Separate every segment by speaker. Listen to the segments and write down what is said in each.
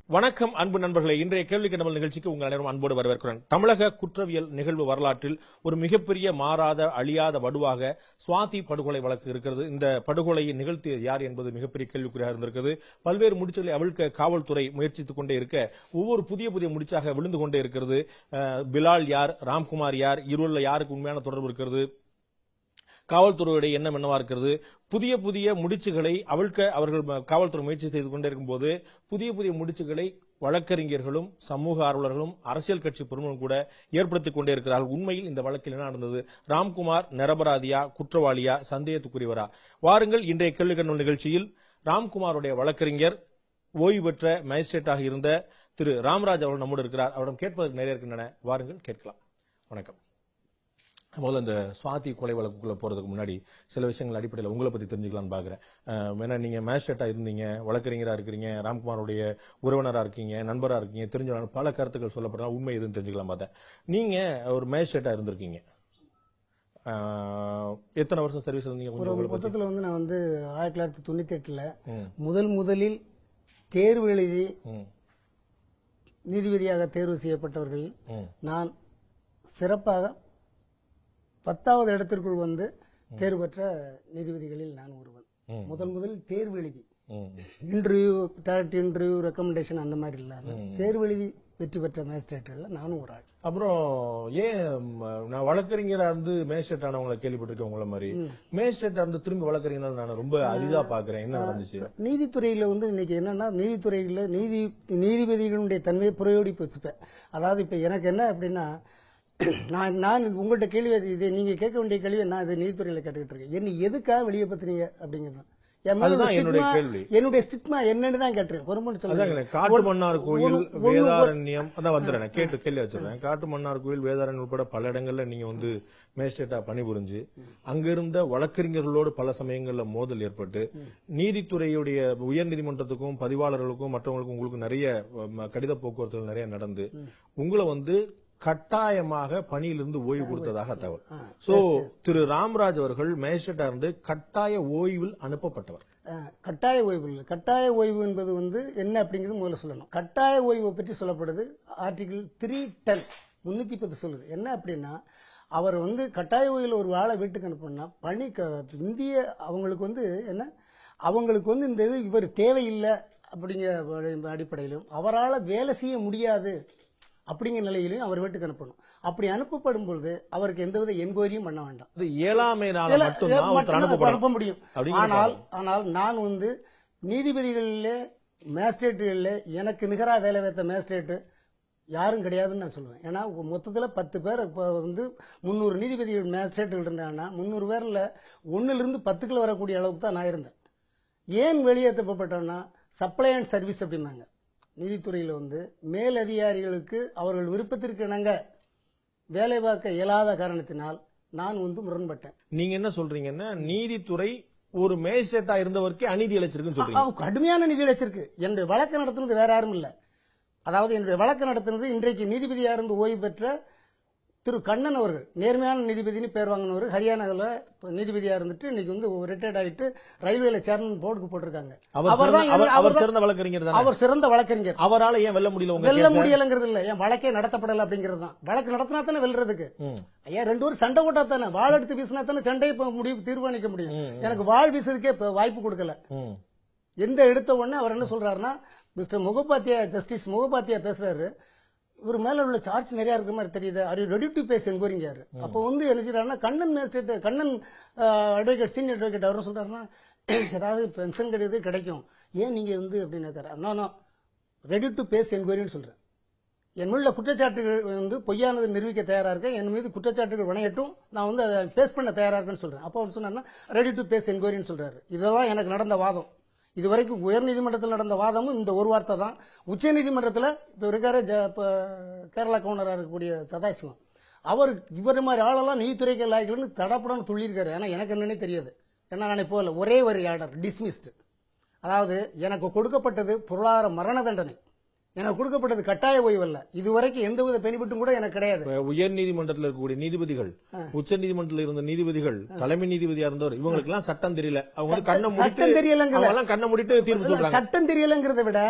Speaker 1: வணக்கம் அன்பு நண்பர்களே, இன்றைய கேள்வி கண்டமல் நிகழ்ச்சிக்கு உங்கள் அனைவரும் அன்போடு வரவேற்கிறேன். தமிழக குற்றவியல் நிகழ்வு வரலாற்றில் ஒரு மிகப்பெரிய மாறாத அழியாத வடுவாக சுவாதி படுகொலை வழக்கு இருக்கிறது. இந்த படுகொலையை நிகழ்த்திய யார் என்பது மிகப்பெரிய கேள்விக்குறியாக இருந்திருக்கிறது. பல்வேறு முடிச்சுகளை அவிழ்க்க காவல்துறை முயற்சித்துக் கொண்டே இருக்க ஒவ்வொரு புதிய முடிச்சாக விழுந்து கொண்டே இருக்கிறது. பிலால் யார், ராம்குமார் யார், இருவரில் யாருக்கு உண்மையான தொடர்பு இருக்கிறது, காவல்துறையுடைய எண்ணம் என்னவா இருக்கிறது, புதிய முடிச்சுகளை அவிழ்க்க அவர்கள் காவல்துறை முயற்சி செய்து கொண்டே இருக்கும்போது புதிய முடிச்சுகளை வழக்கறிஞர்களும் சமூக ஆர்வலர்களும் அரசியல் கட்சி பிரமுகர்களும் கூட ஏற்படுத்திக் கொண்டே இருக்கிறார்கள். உண்மையில் இந்த வழக்கில் என்ன நடந்தது? ராம்குமார் நிரபராதியா, குற்றவாளியா, சந்தேகத்துக்குரியவரா? வாருங்கள், இன்றைய கேள்வி கண்டல் நிகழ்ச்சியில் ராம்குமாருடைய வழக்கறிஞர் ஓய்வு பெற்ற மேஜிஸ்ட்ரேட்டாக இருந்த திரு ராமராஜ் அவர்கள் நம்மோடு இருக்கிறார். அவரிடம் கேட்பதற்கு நிறைய இருக்கின்றன. வாருங்கள், கேட்கலாம். வணக்கம். முதல்ல இந்த சுவாதி கொலை வழக்குக்குள்ள போறதுக்கு முன்னாடி சில விஷயங்கள் அடிப்படையில் உங்களை பத்தி தெரிஞ்சுக்கலாம்னு பாக்குறேன். ஏன்னா நீங்க மேஜிஸ்ட்ரேட்டா இருந்தீங்க, வழக்கறிஞரா இருக்கிறீங்க, ராம்குமாருடைய உறவினரா இருக்கீங்க, நண்பரா இருக்கீங்க, தெரிஞ்ச பல கருத்துக்கள் சொல்லப்படுறா. உண்மை எதுன்னு தெரிஞ்சுக்கலாம் பார்த்தேன். நீங்க ஒரு மேஜிஸ்ட்ரேட்டா இருந்திருக்கீங்க. எத்தனை வருஷம் சர்வீஸ் இருந்தீங்க?
Speaker 2: மொத்தத்தில் நான் 1998 முதலில் தேர்வு எழுதி நீதிபதியாக தேர்வு செய்யப்பட்டவர்கள் நான் சிறப்பாக 10வது இடத்திற்குள் தேர்வு பெற்ற நீதிபதிகளில் நான் ஒருவன். முதல் தேர்வு எழுதி இன்டர்வியூ, டைரக்ட் இன்டர்வியூ, ரெக்கமெண்டேஷன் அந்த மாதிரி இல்லாம தேர்வு எழுதி வெற்றி பெற்ற மேஜிஸ்ட்ரேட்ல நானும் ஒரு ஆள்.
Speaker 1: அப்புறம் ஏன் நான் வழக்கறிஞரா இருந்து மேஜிஸ்ட்ரேட் ஆனவங்களை கேள்விப்பட்டிருக்கேன். உங்களை மாதிரி மேஜிஸ்ட்ரேட்டா இருந்து திரும்பி வழக்கறிஞர் நான் ரொம்ப அரிதா பாக்குறேன். என்ன நடந்துச்சு?
Speaker 2: நீதித்துறையில இன்னைக்கு என்னன்னா, நீதித்துறையில நீதிபதிகளுடைய தன்மையை புறையோடி வச்சுப்பேன். அதாவது இப்ப எனக்கு என்ன அப்படின்னா, நான் உங்கள்கிட்ட கேள்வி, இதை நீங்க கேட்க வேண்டிய கேள்வி நான் இதை நீதித்துறையில கேட்டுக்கிட்டு இருக்கேன். என்ன எதுக்காக வெளியே பத்தினீங்க அப்படிங்கிறது என்னுடைய ஸ்டிக்மா என்னன்னு தான் கேட்டிருக்கேன்.
Speaker 1: காட்டுமன்னார் கோயில், வேதாரண்யம் அதான் வந்துடுறேன் கேட்டு கேள்வி வச்சிருக்கேன். காட்டுமன்னார் கோயில், வேதாரண்யம் உட்பட பல இடங்கள்ல நீங்க மேஜிஸ்ட்ரேட்டா பணிபுரிஞ்சு அங்கிருந்த வழக்கறிஞர்களோடு பல சமயங்கள்ல மோதல் ஏற்பட்டு நீதித்துறையுடைய உயர் நீதிமன்றத்துக்கும் பதிவாளர்களுக்கும் மற்றவங்களுக்கும் உங்களுக்கு நிறைய கடித போக்குவரத்துகள் நிறைய நடந்து உங்களை கட்டாயமாக பணியிலிருந்து ஓய்வு கொடுத்ததாக தகவல். சோ திரு ராமராஜ் அவர்கள் மேஜிஸ்ட்ரேட்டா இருந்து கட்டாய ஓய்வில் அனுப்பப்பட்டவர்.
Speaker 2: கட்டாய ஓய்வு இல்லை. கட்டாய ஓய்வு என்பது என்ன அப்படிங்கிறது முதல்ல சொல்லணும். கட்டாய ஓய்வை பற்றி சொல்லப்படுது ஆர்டிகிள் 310 310 சொல்லுது. என்ன அப்படின்னா, அவர் கட்டாய ஓய்வில் ஒரு ஆளை வீட்டுக்கு அனுப்பினா பணி இந்திய அவங்களுக்கு என்ன, அவங்களுக்கு இந்த இது இவர் தேவையில்லை அப்படிங்கிற அடிப்படையிலும் அவரால் வேலை செய்ய முடியாது அப்படிங்கிற நிலையிலையும் அவர் வீட்டுக்கு அனுப்பணும். அப்படி அனுப்பப்படும் பொழுது அவருக்கு எந்தவித என்கொயரியும் பண்ண வேண்டாம். அனுப்ப முடியும். ஆனால் நான் நீதிபதிகளிலே மேஜிஸ்ட்ரேட்டுகளிலே எனக்கு நிகரா வேலை வைத்த மேஜிஸ்ட்ரேட்டு யாரும் கிடையாதுன்னு நான் சொல்லுவேன். ஏன்னா மொத்தத்தில் 10 பேர் 300 நீதிபதிகள் மேஜிஸ்ட்ரேட்டுகள் இருந்தாங்கன்னா 300 பேர்ல 1லிருந்து 10 வரக்கூடிய அளவுக்கு தான் நான் இருந்தேன். ஏன் வெளியேற்றப்பட்டோம்னா, சப்ளை அண்ட் சர்வீஸ் அப்படின்னாங்க. நீதித்துறையில் மேலதிகாரிகளுக்கு அவர்கள் விருப்பத்திற்கு இணங்க வேலை பார்க்க இயலாத காரணத்தினால் நான் முரண்பட்டேன்.
Speaker 1: நீங்க என்ன சொல்றீங்கன்னா, நீதித்துறை ஒரு மேஜிஸ்ட்ரேட்டா இருந்தவருக்கே அநீதி இழைச்சிருக்குன்னு சொல்றீங்க?
Speaker 2: கடுமையான நீதி இழைச்சிருக்கு. என்னுடைய வழக்கு நடத்தினது வேற யாரும் இல்ல. அதாவது என்னுடைய வழக்கு நடத்தினது இன்றைக்கு நீதிபதியா இருந்து ஓய்வு பெற்ற திரு கண்ணன் அவர்கள். நேர்மையான நீதிபதினு பேர் வாங்கினவர். ஹரியானாவில் நீதிபதியா இருந்துட்டு இன்னைக்கு ரிட்டையர்ட் ஆகிட்டு ரயில்வேல சேர்மன் போர்டுக்கு போட்டிருக்காங்க. அவர் சிறந்த வழக்கறிஞர்.
Speaker 1: அவரால் ஏன் வெல்ல முடியல?
Speaker 2: வெல்ல முடியலங்கிறது இல்ல, என் வழக்கே நடத்தப்படல அப்படிங்கிறது தான். வழக்கு நடத்தினா தானே வெல்றதுக்கு. ஐயா, 2 பேரும் சண்டை போட்டா தானே, வாள் எடுத்து வீசினா தானே சண்டையை தீர்மானிக்க முடியும். எனக்கு வாள் வீசுறதுக்கே வாய்ப்பு கொடுக்கல. எந்த எடுத்த உடனே அவர் என்ன சொல்றாருன்னா, மிஸ்டர் முகபாத்தியா, ஜஸ்டிஸ் முகபாத்தியா பேசுறாரு, இவர் மேல உள்ள சார்ஜ் நிறைய இருக்கிற மாதிரி தெரியுது, are you ready to face என்கொயரிங்காரு. அப்போ என்ன செய்யறாருன்னா, Kannan magistrate, Kannan advocate, senior advocate அவர் சொல்றாருன்னா, ஏதாவது பென்ஷன் கிடைக்கும், ஏன் நீங்க அப்படின்னு நான் ரெடி டு பேஸ் என்கொயரின்னு சொல்றேன். என் மீது குற்றச்சாட்டுகள் பொய்யானது நிரூபிக்க தயாரா இருக்கேன், என் மீது குற்றச்சாட்டுகள் வினையட்டும், நான் அதை பேஸ் பண்ண தயாரா இருக்கேன்னு சொல்றேன். அப்போ அவர் சொன்னாருன்னா ரெடி டு பேஸ் என்கொயரின்னு சொல்றாரு. இதுதான் எனக்கு நடந்த வாதம். இதுவரைக்கும் உயர் நீதிமன்றத்தில் நடந்த வாதமும் இந்த ஒரு வார்த்தை தான். உச்ச நீதிமன்றத்தில் இப்ப இருக்காரு கேரளா கவர்னரா இருக்கக்கூடிய சதாசிவம், அவர் இவர் மாதிரி ஆளெல்லாம் நீதித்துறைக்கு லாய்க்கலன்னு தடப்படன்னு துள்ளியிருக்காரு. ஏன்னா எனக்கு என்னன்னே தெரியாது. ஏன்னா நான் போல ஒரே ஒரு ஆர்டர் டிஸ்மிஸ்டு. அதாவது எனக்கு கொடுக்கப்பட்டது பொருளாதார மரண தண்டனை. எனக்கு கொடுக்கப்பட்டது கட்டாய ஓய்வு அல்ல. இதுவரைக்கும் எந்தவித பெனிஃபிட்டும் கூட எனக்கு கிடையாது.
Speaker 1: உயர் நீதிமன்றத்தில் இருக்கக்கூடிய நீதிபதிகள், உச்ச நீதிமன்றத்தில் இருந்த நீதிபதிகள், தலைமை நீதிபதியா இருந்தவர், இவங்களுக்கு எல்லாம் சட்டம் தெரியல. அவங்க கண்ணை மூடிட்டு தீர்ப்பு சொல்றாங்க.
Speaker 2: சட்டம் தெரியலங்கிறத விட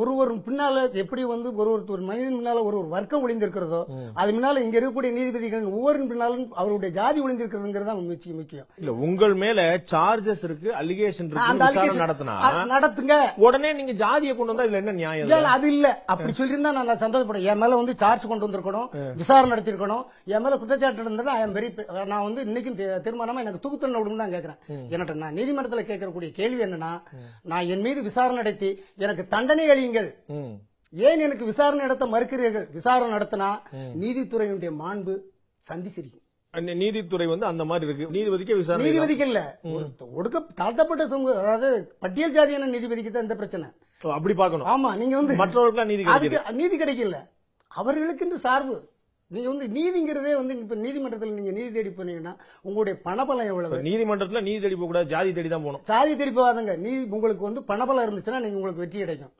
Speaker 2: ஒருவர் பின்னால எப்படி வந்து ஒரு மனிதன் பின்னால ஒரு வர்க்கம் ஒளிந்திருக்கிறதோ அது முன்னால இங்க இருக்கக்கூடிய நீதிபதிகள் ஒவ்வொரு பின்னாலும் அவருடைய ஜாதி ஒளிந்திருக்கிறதுங்கிறது தான் முக்கியம்.
Speaker 1: இல்ல, உங்கள் மேல சார்ஜஸ் இருக்கு, அலிகேஷன் இருக்கு,
Speaker 2: நடத்துங்க.
Speaker 1: உடனே நீங்க ஜாதியை கொண்டு வந்தா இதுல என்ன நியாயம்?
Speaker 2: அது இல்ல, அப்படி சொல்லிருந்தா நான் சந்தோஷப்படும். என் மேல வந்து சார்ஜ் கொண்டு வந்திருக்கணும், விசாரணை நடத்திருக்கணும். என் மேல குற்றச்சாட்டு இருந்தது நான் வந்து இன்னைக்கும் தீர்மானமா எனக்கு தூக்கு தண்டனை விடுங்க தான் கேட்கிறேன். என்கிட்ட நான் நீதிமன்றத்தில் கேட்கக்கூடிய கேள்வி என்னன்னா, நான் என் மீது விசாரணை நடத்தி எனக்கு தண்டனை அளியுங்கள். ஏன் எனக்கு விசாரணை நடத்த மறுக்கிறீர்கள்? விசாரணை நடத்தினா நீதித்துறையினுடைய மாண்பு சந்திச்சிருக்கும்.
Speaker 1: நீதித்துறை வந்து அந்த மாதிரி இருக்கு. நீதிபதிக்கு விசாரணை,
Speaker 2: நீதிபதிக்கு இல்ல, ஒடுக்க தாழ்த்தப்பட்ட சமூகம், அதாவது பட்டியல் ஜாதியான நீதிபதிக்கு தான் இந்த பிரச்சனை.
Speaker 1: அப்படி பார்க்கணும்.
Speaker 2: ஆமா, நீங்க வந்து
Speaker 1: மற்றவர்களுக்கு
Speaker 2: நீதி கிடைக்கல, அவர்களுக்கு இந்த சார்பு. நீங்க வந்து நீதிங்கிறதே வந்து இப்ப நீதிமன்றத்தில் நீங்க நீதி தேடி போனீங்கன்னா உங்களுடைய பணபலம் எவ்வளவு?
Speaker 1: நீதிமன்றத்தில் நீதி தேடி போக கூடாது, ஜாதி தேடி தான் போகணும்.
Speaker 2: ஜாதி தேடி போகாதங்க. நீதி உங்களுக்கு வந்து பணபலம் இருந்துச்சுன்னா நீங்க உங்களுக்கு வெற்றி கிடைக்கும்.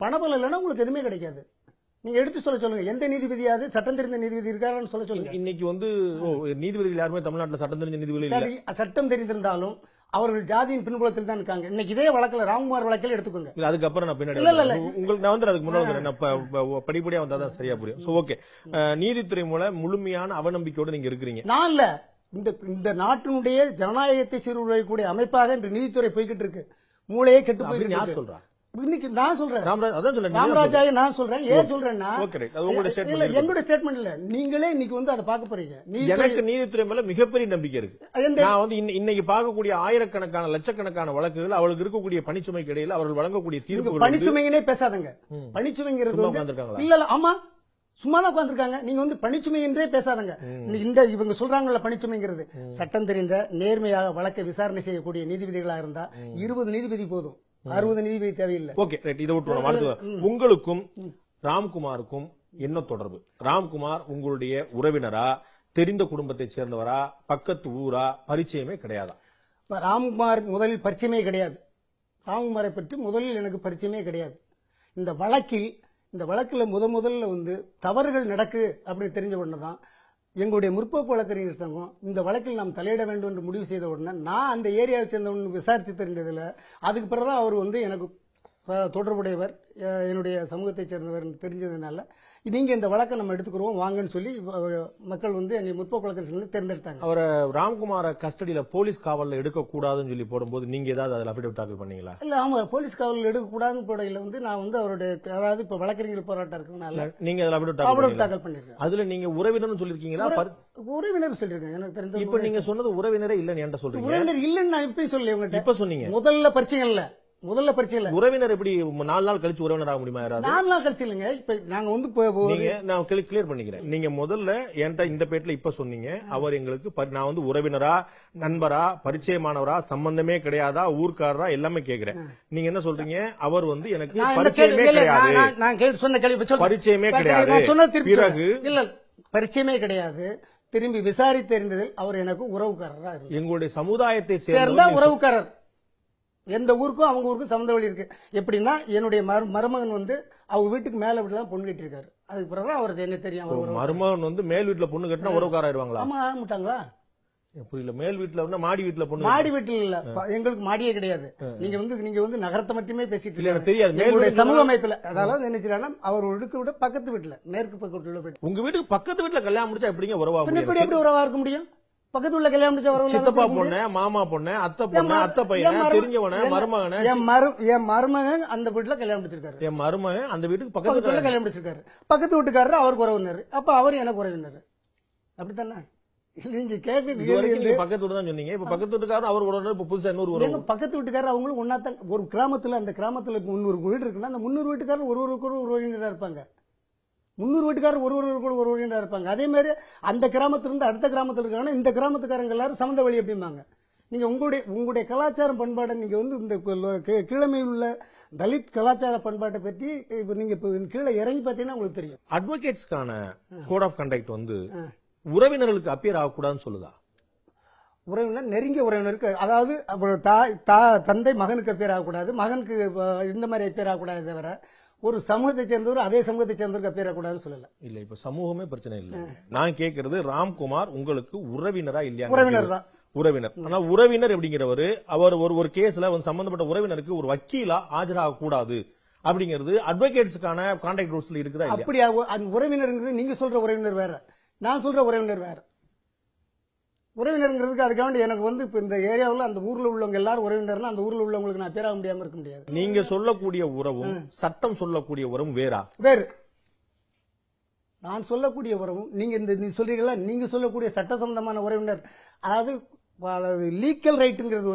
Speaker 2: பணபலம் இல்லைன்னா உங்களுக்கு எதுவுமே கிடைக்காது. நீங்க எடுத்து சொல்லுங்க, எந்த நீதிபதியாவது சட்டம் தெரிந்த நீதிபதி இருக்காருன்னு சொல்லுங்க.
Speaker 1: இன்னைக்கு வந்து நீதிபதிகள் யாருமே தமிழ்நாட்டில் சட்டம் தெரிஞ்ச நீதிபதி
Speaker 2: சட்டம் தெரிந்திருந்தாலும் அவர்கள் ஜாதியின் பின்புலத்தில் தான் இருக்காங்க. இன்னைக்கு இதே வழக்கில் ராம்குமார் வழக்கில் எடுத்துக்கோங்க.
Speaker 1: அதுக்கப்புறம் நான் பின்னாடி உங்களுக்கு நான் வந்து அதுக்கு முன்னாடி படிப்படியா வந்தாதான் சரியா புரியும். சோ ஓகே, நீதித்துறை மூலம் முழுமையான அவநம்பிக்கையோடு நீங்க இருக்கிறீங்க. நான் இல்ல,
Speaker 2: இந்த நாட்டினுடைய ஜனநாயகத்தை சீர்குலைக்கக்கூடிய அமைப்பாக இன்று நீதித்துறை போய்கிட்டு இருக்கு. மூளையே கெட்டு போயிருக்கு. யார் சொல்றா? இன்னைக்கு நான் சொல்றேன், ராமராஜாவை நான் சொல்றேன். ஏன் சொல்றேன்னா, என்னோட ஸ்டேட்மெண்ட் இல்ல, நீங்களே இன்னைக்கு வந்து அதை பார்க்க போறீங்க.
Speaker 1: எனக்கு நீதித்துறை மேல மிகப்பெரிய நம்பிக்கை இருக்கு. நான் வந்து இன்னைக்கு பார்க்கக்கூடிய ஆயிரக்கணக்கான லட்சக்கணக்கான வழக்குகள் அவளுக்கு இருக்கக்கூடிய பணிச்சுமைக்கு இடையில அவர்கள் வழங்கக்கூடிய தீர்ப்பு.
Speaker 2: பணிச்சுமைங்கனே பேசாதங்க. பணிச்சுமைங்கிறது இல்ல, ஆமா சும்மா தான் உட்கார்ந்துருக்காங்க. நீங்க வந்து பணிச்சுமை என்றே பேசாதங்க. இந்த இவங்க சொல்றாங்கல்ல பணிச்சுமைங்கிறது, சட்டம் தெரிந்த நேர்மையாக வழக்கை விசாரணை செய்யக்கூடிய நீதிபதிகளா இருந்தா 20 நீதிபதி போதும், 60 நீதிபதி தேவையில்லை.
Speaker 1: Okay, right. இதை விட்டுருவோம். உங்களுக்கும் ராம்குமாருக்கும் என்ன தொடர்பு? ராம்குமார் உங்களுடைய உறவினரா, தெரிந்த குடும்பத்தை சேர்ந்தவரா, பக்கத்து ஊரா, பரிச்சயமே கிடையாதா?
Speaker 2: ராம்குமார் முதலில் பரிச்சயமே கிடையாது. ராம்குமாரை பற்றி முதலில் எனக்கு பரிச்சயமே கிடையாது. இந்த வழக்கில் முதல்ல வந்து தவறுகள் நடக்கு அப்படின்னு தெரிஞ்ச உடனே தான் எங்களுடைய முற்போக்கு வழக்கறிஞர் சங்கம் இந்த வழக்கில் நாம் தலையிட வேண்டும் என்று முடிவு செய்த உடனே நான் அந்த ஏரியாவை சேர்ந்தவன் விசாரித்து தெரிஞ்சதில்ல. அதுக்கு பிறகுதான் அவர் வந்து எனக்கு தொடர்புடையவர், என்னுடைய சமூகத்தை சேர்ந்தவர் தெரிஞ்சதுனால நீங்க இந்த வழக்கை நம்ம எடுத்துக்கிறோம் வாங்கன்னு சொல்லி மக்கள் வந்து என்னை முற்போக்கு வழக்கறிஞர் தேர்ந்தெடுத்தாங்க.
Speaker 1: அவரை ராம்குமார கஸ்டடியில போலீஸ் காவல்ல எடுக்க கூடாதுன்னு சொல்லி போடும்போது நீங்க ஏதாவது அதில் அபிடவிட் தாக்கல் பண்ணீங்களா?
Speaker 2: இல்ல, ஆமா, போலீஸ் காவல் எடுக்க கூடாதுன்னு போடையில வந்து நான் வந்து அவருடைய, அதாவது இப்ப வழக்கறிஞர் போராட்டம் இருக்கிறதுனால
Speaker 1: நீங்க அதில் அபிடவிட் தாக்கல் பண்ணிருக்கீங்க. அதுல நீங்க உறவினர்னு சொல்லிருக்கீங்களா?
Speaker 2: உறவினர் சொல்லிருக்கேன். எனக்கு தெரிஞ்ச
Speaker 1: இப்ப நீங்க சொன்னது உறவினரே இல்லன்னு என்கிட்ட சொல்றீங்க.
Speaker 2: உறவினர் இல்லன்னு நான் இப்ப சொல்லி உங்ககிட்ட
Speaker 1: இப்ப சொன்னீங்க.
Speaker 2: முதல்ல பரிச்சை இல்ல.
Speaker 1: உறவினர் எப்படி 4 நாள் கழிச்சு உறவினர் ஆக முடியுமா?
Speaker 2: 4 நாள் கழிச்சு இல்லைங்க. இப்ப நாங்க வந்து
Speaker 1: நான் கிளியர் பண்ணிக்கிறேன். நீங்க முதல்ல என்கிட்ட இந்த பேட்ல இப்ப சொன்னீங்க, அவர் எங்களுக்கு நான் வந்து உறவினரா, நண்பரா, பரிச்சயமானவரா, சம்பந்தமே கிடையாதா, ஊர்க்காரரா, எல்லாமே கேக்குறேன். நீங்க என்ன சொல்றீங்க? அவர் வந்து எனக்கு பரிச்சயமே கிடையாது.
Speaker 2: நான் சொன்ன கேள்வி
Speaker 1: பரிச்சயமே கிடையாது. பிறகு
Speaker 2: இல்ல, பரிச்சயமே கிடையாது. திரும்பி விசாரித்து தெரிந்ததில் அவர் எனக்கு உறவுக்காரரா இருக்கு.
Speaker 1: எங்களுடைய சமுதாயத்தை
Speaker 2: சேர்ந்த உறவுக்காரர். எந்த ஊருக்கும் அவங்க ஊருக்கும் சம்மந்த வழி இருக்கு. எப்படின்னா என்னுடைய மருமகன் வந்து அவங்க வீட்டுக்கு மேல வீட்டுல தான் பொண்ணு கட்டிருக்காரு. அதுக்கு பிறகு அவருக்கு என்ன தெரியும்?
Speaker 1: மருமகன் வந்து மேல் வீட்டுல பொண்ணு கட்டினா உறவுக்காரர் ஆயிடுவாங்களா?
Speaker 2: ஆமா, ஆரம்பிட்டாங்களா?
Speaker 1: புரியல. மேல் வீட்டுல மாடி வீட்டுல பொண்ணு,
Speaker 2: மாடி வீட்டுல இல்ல, எங்களுக்கு மாடியே கிடையாது. நீங்க வந்து நகரத்தை மட்டுமே பேசிட்டு
Speaker 1: இல்ல, தெரியாது.
Speaker 2: சமூக அமைப்புல அதாவது என்ன செய்யறாங்கன்னா அவர் வீட்டுக்கு விட பக்கத்து வீட்டுல, மேற்கு பக்கத்துல,
Speaker 1: உங்க வீட்டுக்கு பக்கத்து வீட்டுல கல்யாணம் முடிச்சா எப்படிங்க உறவா?
Speaker 2: எப்படி உறவா இருக்க முடியும்? பக்கத்து உள்ள கல்யாணம் முடிச்ச உறவு,
Speaker 1: சித்தப்பா பொண்ணு, மாமா பொண்ணு, அத்தை பொண்ணு, அத்தை பையன், தெரிஞ்சவன, மருமகன.
Speaker 2: என் மருமகன் அந்த வீட்டுல கல்யாணம் முடிச்சிருக்காரு.
Speaker 1: என் மருமகன் அந்த வீட்டுக்கு பக்கத்துல
Speaker 2: கல்யாணம் முடிச்சிருக்காரு. பக்கத்து வீட்டுக்காரரு அவருக்கு உறவினர், அப்ப அவர் எனக்கு உறவினர். அப்படித்தானே? நீங்க கேட்க
Speaker 1: பக்கத்து வீட்டு தான் சொன்னீங்க. இப்ப பக்கத்து வீட்டுக்காரர் அவர் உறவினர், இப்ப புதுசா இன்னொரு உறவு.
Speaker 2: பக்கத்து வீட்டுக்காரர் அவங்களும் ஒன்னாத்தான். ஒரு கிராமத்துல, அந்த கிராமத்துல 300 வீடு இருக்குன்னா அந்த 300 வீட்டுக்காரர் ஒருவருக்கு ஒரு உறவினரா இருப்பாங்க. 300 வீட்டுக்காரர் ஒருவருக்கு கூட ஒரு உறவினரா இருப்பாங்க. அதே மாதிரி அந்த கிராமத்துல இருந்து அடுத்த கிராமத்துல இருக்காங்கன்னா இந்த கிராமத்துக்காரங்க எல்லாரும் சமந்த வழி அப்படிம்பாங்க. நீங்க உங்களுடைய கலாச்சாரம் பண்பாடை நீங்க வந்து இந்த கீழமையில் உள்ள தலித் கலாச்சார பண்பாட்டை பற்றி நீங்க கீழே இறங்கி பார்த்தீங்கன்னா உங்களுக்கு தெரியும்.
Speaker 1: அட்வொகேட்ஸ்க்கான கோட் ஆஃப் கண்டக்ட் வந்து உறவினர்களுக்கு அப்பியர் ஆகக்கூடாதுன்னு சொல்லுதா?
Speaker 2: உறவினர், நெருங்கிய உறவினருக்கு, அதாவது தந்தை மகனுக்கு அப்பியர் ஆகக்கூடாது, மகனுக்கு இந்த மாதிரி அப்பியர் ஆகக்கூடாது. தவிர ஒரு சமூகத்தை சேர்ந்தவர் அதே சமூகத்தை சேர்ந்தவருக்கு அப்பேறக்கூடாதுன்னு சொல்லல.
Speaker 1: இல்ல இப்ப சமூகமே பிரச்சனை இல்ல. நான் கேட்கறது ராம்குமார் உங்களுக்கு உறவினரா இல்லையா?
Speaker 2: உறவினர் தான்.
Speaker 1: உறவினர். ஆனா உறவினர் அப்படிங்கிறவரு அவர் ஒரு கேஸ்ல சம்பந்தப்பட்ட உறவினருக்கு ஒரு வக்கீலா ஆஜராக கூடாது அப்படிங்கிறது அட்வொகேட்ஸ்க்கான கான்ட்ராக்ட் ரூல்ஸ்ல இருக்குதா?
Speaker 2: அப்படி உறவினருங்கிறது நீங்க சொல்ற உறவினர் வேற, நான் சொல்ற உறவினர் வேற. உறவினருங்கிறதுக்கு அதுக்காக எனக்கு இப்ப இந்த ஏரியாவில் அந்த ஊர்ல உள்ளவங்க எல்லாரும் உறவினர்னா அந்த ஊர்ல உள்ளவங்களுக்கு நான் பேராக முடியாம இருக்க முடியாது.
Speaker 1: நீங்க சொல்லக்கூடிய உறவும் சட்டம் சொல்லக்கூடிய உறவும் வேறா?
Speaker 2: வேறு. நான் சொல்லக்கூடிய உறவும் நீங்க சொல்றீங்களா, நீங்க சொல்லக்கூடிய சட்ட சம்பந்தமான உறவினர், அதாவது லீகல் ரைட்டுங்கிறது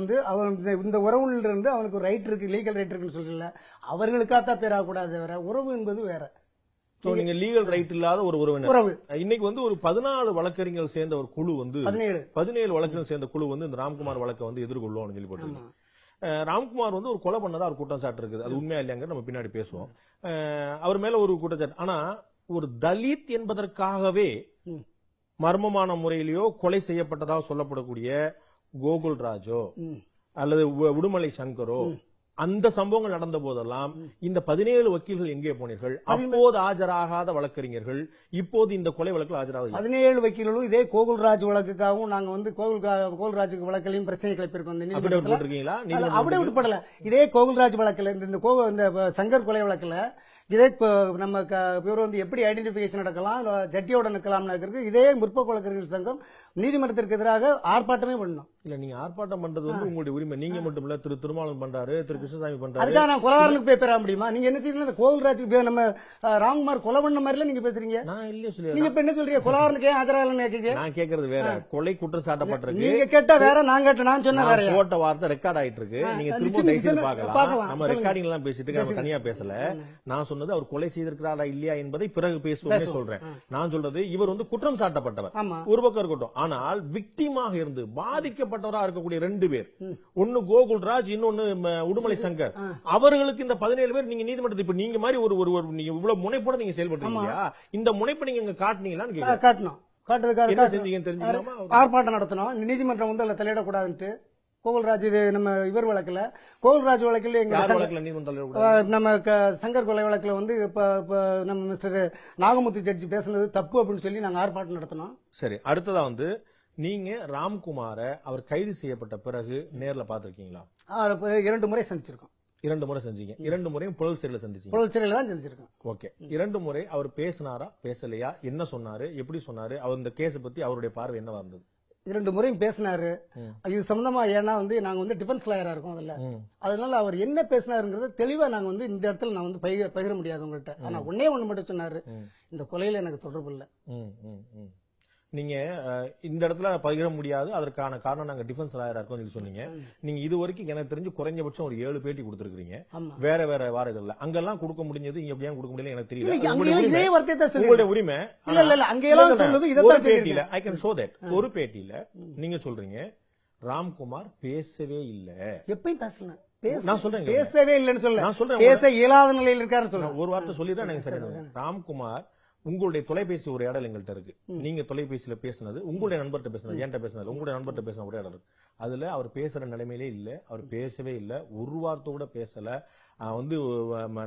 Speaker 2: இந்த உறவுல இருந்து அவனுக்கு ஒரு ரைட் இருக்கு, லீகல் ரைட் இருக்குன்னு சொல்றீங்களா, அவர்களுக்காகத்தான் பேராகக்கூடாது. வேற உறவு என்பது வேற.
Speaker 1: நீங்க லீகல் ரைட் இல்லாத ஒரு உறவினர். இன்னைக்கு ஒரு 14 வழக்கறிஞர்கள் சேர்ந்த ஒரு குழு 17 வழக்கறிஞர்கள் சேர்ந்த குழு இந்த ராம்குமார் வழக்கை எதிர்கொள்ளும் சொல்லி போட்டு. ராம்குமார் ஒரு கொலை பண்ணதா ஒரு குற்றச்சாட்டு இருக்குது. அது உண்மையா இல்லையாங்க நம்ம பின்னாடி பேசுவோம். அவர் மேல ஒரு குற்றச்சாட்டு. ஆனா ஒரு தலித் என்பதற்காகவே மர்மமான முறையிலேயோ கொலை செய்யப்பட்டதாக சொல்லப்படக்கூடிய கோகுல்ராஜோ அல்லது உடுமலை சங்கரோ அந்த சம்பவங்கள் நடந்த போதெல்லாம் இந்த 17 வக்கீல்கள் எங்கே போனீர்கள்? அப்போது ஆஜராகாத வழக்கறிஞர்கள் இப்போது இந்த கொலை வழக்கில் ஆஜராக
Speaker 2: 17 வக்கீல்களும் இதே கோகுல்ராஜ் வழக்குக்காகவும் நாங்க கோகுல்ராஜ் வழக்கிலையும் பிரச்சனை கிளப்பிருக்கோம்.
Speaker 1: போட்டிருக்கீங்களா?
Speaker 2: அப்படியே விட்டுப்படல. இதே கோகுல்ராஜ் வழக்குல இந்த சங்கர் கொலை வழக்குல இதே நம்ம இவர் எப்படி ஐடென்டிபிகேஷன் நடக்கலாம், ஜட்டியோட நிற்கலாம், இதே முற்போக்கு வழக்கறிஞர் சங்கம் நீதிமன்றத்திற்கு எதிராக ஆர்ப்பாட்டமே பண்ணணும்.
Speaker 1: இல்ல நீங்க ஆர்ப்பாட்டம் பண்றது உங்களுடைய உரிமை. நீங்க மட்டும் இல்ல, திருமாவளவன் பண்றாரு, கிருஷ்ணசாமி பண்றாரு.
Speaker 2: அதுக்காக நான் கொலகாரனுக்கு போய் பெற முடியுமா? நீங்க என்ன செய்யணும்? கோகுல்ராஜுக்கு நம்ம ராம்குமார் கொலை பண்ண மாதிரி நீங்க பேசுறீங்க.
Speaker 1: நான் இல்ல சொல்லி
Speaker 2: நீங்க இப்ப என்ன சொல்றீங்க? கொலகாரனுக்கு ஏன் ஆஜராகலன்னு கேட்கீங்க.
Speaker 1: நான் கேட்கறது வேற. கொலை குற்றம் சாட்டப்பட்டிருக்கு.
Speaker 2: நீங்க கேட்டா வேற, நான் கேட்ட நான் சொன்ன வேற.
Speaker 1: போட்ட வார்த்தை ரெக்கார்ட் ஆயிட்டு இருக்கு. நீங்க திரும்ப டைசில் பார்க்கலாம். நம்ம ரெக்கார்டிங் எல்லாம் பேசிட்டு நம்ம தனியா பேசல. நான் சொன்னது அவர் கொலை செய்திருக்கிறாரா இல்லையா என்பதை பிறகு பேசுவோம் சொல்றேன். நான் சொல்றது இவர் குற்றம் சாட்டப்பட்டவர் ஒரு பக்கம் இருக்கட்டும். ஆனால் விக்டிமாக இருந்து பாதிக்கப்பட்டவராக இருக்கக்கூடிய 2 பேர், ஒன்னு கோகுல்ராஜ், இன்னொன்னு உடுமலை சங்கர், அவர்களுக்கு இந்த 17 பேர் நீங்க நீதிமன்றத்தில் இப்ப நீங்க மாதிரி ஒரு நீங்க இவ்வளவு முனைப்போட நீங்க செயல்பட்டீங்க. இந்த முனைப்பை நீங்க காட்டினீங்களான்னு காட்டணும். காட்டுறதுக்காக செஞ்சீங்கன்னு தெரிஞ்சுக்கலாமா?
Speaker 2: ஆர்ப்பாட்டம் நடத்தணும். நீதிமன்றம் அதுல தலையிடக்கூடாதுன்ட்டு கோகுல்ராஜ் நம்ம இவர் வழக்குல, கோகுல்ராஜ் வழக்கில் நம்ம சங்கர் கொலை வழக்குல இப்ப நம்ம மிஸ்டர் நாகமுத்து ஜட்ஜி பேசுனது தப்பு அப்படின்னு சொல்லி நாங்க ஆர்ப்பாட்டம் நடத்தினோம்.
Speaker 1: சரி, அடுத்ததா நீங்க ராம்குமார அவர் கைது செய்யப்பட்ட பிறகு நேர்ல பாத்திருக்கீங்களா?
Speaker 2: 2 முறை சந்திச்சிருக்கோம்.
Speaker 1: 2 முறை செஞ்சீங்க. 2 முறையும் புழல் சிறையில் சந்திச்சீங்க.
Speaker 2: புழல் சிறையில தான் சந்திச்சிருக்கோம்.
Speaker 1: ஓகே. 2 முறை அவர் பேசினாரா பேசலையா, என்ன சொன்னாரு, எப்படி சொன்னாரு, அவர் இந்த கேஸ் பத்தி அவருடைய பார்வை என்னவா இருந்தது?
Speaker 2: 2 முறையும் பேசினாரு. இது சம்பந்தமா ஏன்னா நாங்க டிஃபென்ஸ் லாயரா இருக்கோம் அதுல. அதனால அவர் என்ன பேசினாருங்கிறத தெளிவா நாங்க இந்த இடத்துல நான் பகிர முடியாது உங்கள்கிட்ட. ஆனா ஒண்ணு மட்டும் சொன்னாரு, இந்த கொலையில எனக்கு தொடர்பு இல்ல.
Speaker 1: நீங்க இந்த இடத்துல பகிர முடியாது, அதற்கான காரணம் நாங்க டிஃபென்ஸ் லாயரா இருக்கோம் சொன்னீங்க. நீங்க இது வரைக்கும் எனக்கு தெரிஞ்சு குறைஞ்சபட்சம் ஒரு 7 பேட்டி கொடுத்திருக்கீங்க. வேற வேற வார இதழ்ல அங்கெல்லாம் கொடுக்க முடிஞ்சது, இங்க எப்படியா கொடுக்க முடியல எனக்கு தெரியல. உங்களுடைய உரிமை. ஒரு பேட்டியில ஐ கேன் ஷோ தட், ஒரு பேட்டியில நீங்க சொல்றீங்க ராம்குமார் பேசவே இல்ல.
Speaker 2: எப்பயும் பேசல.
Speaker 1: நான் சொல்றேன்
Speaker 2: பேசவே இல்லன்னு சொல்ல, நான் சொல்றேன் பேச இயலாத நிலையில் இருக்காரு சொல்றேன்.
Speaker 1: ஒரு வார்த்தை சொல்லிதான் எனக்கு சரி. ராம்குமார் உங்களுடைய தொலைபேசி உரையாடல் எங்கள்கிட்ட இருக்கு. நீங்க தொலைபேசியில பேசினது, உங்களுடைய நண்பர்கிட்ட பேசினது, என்கிட்ட பேசினது, உங்களுடைய நண்பர்கிட்ட பேசின உரையாடல் இருக்கு. அதுல அவர் பேசுற நிலைமையிலே இல்ல, அவர் பேசவே இல்ல, ஒரு வார்த்தை கூட பேசல.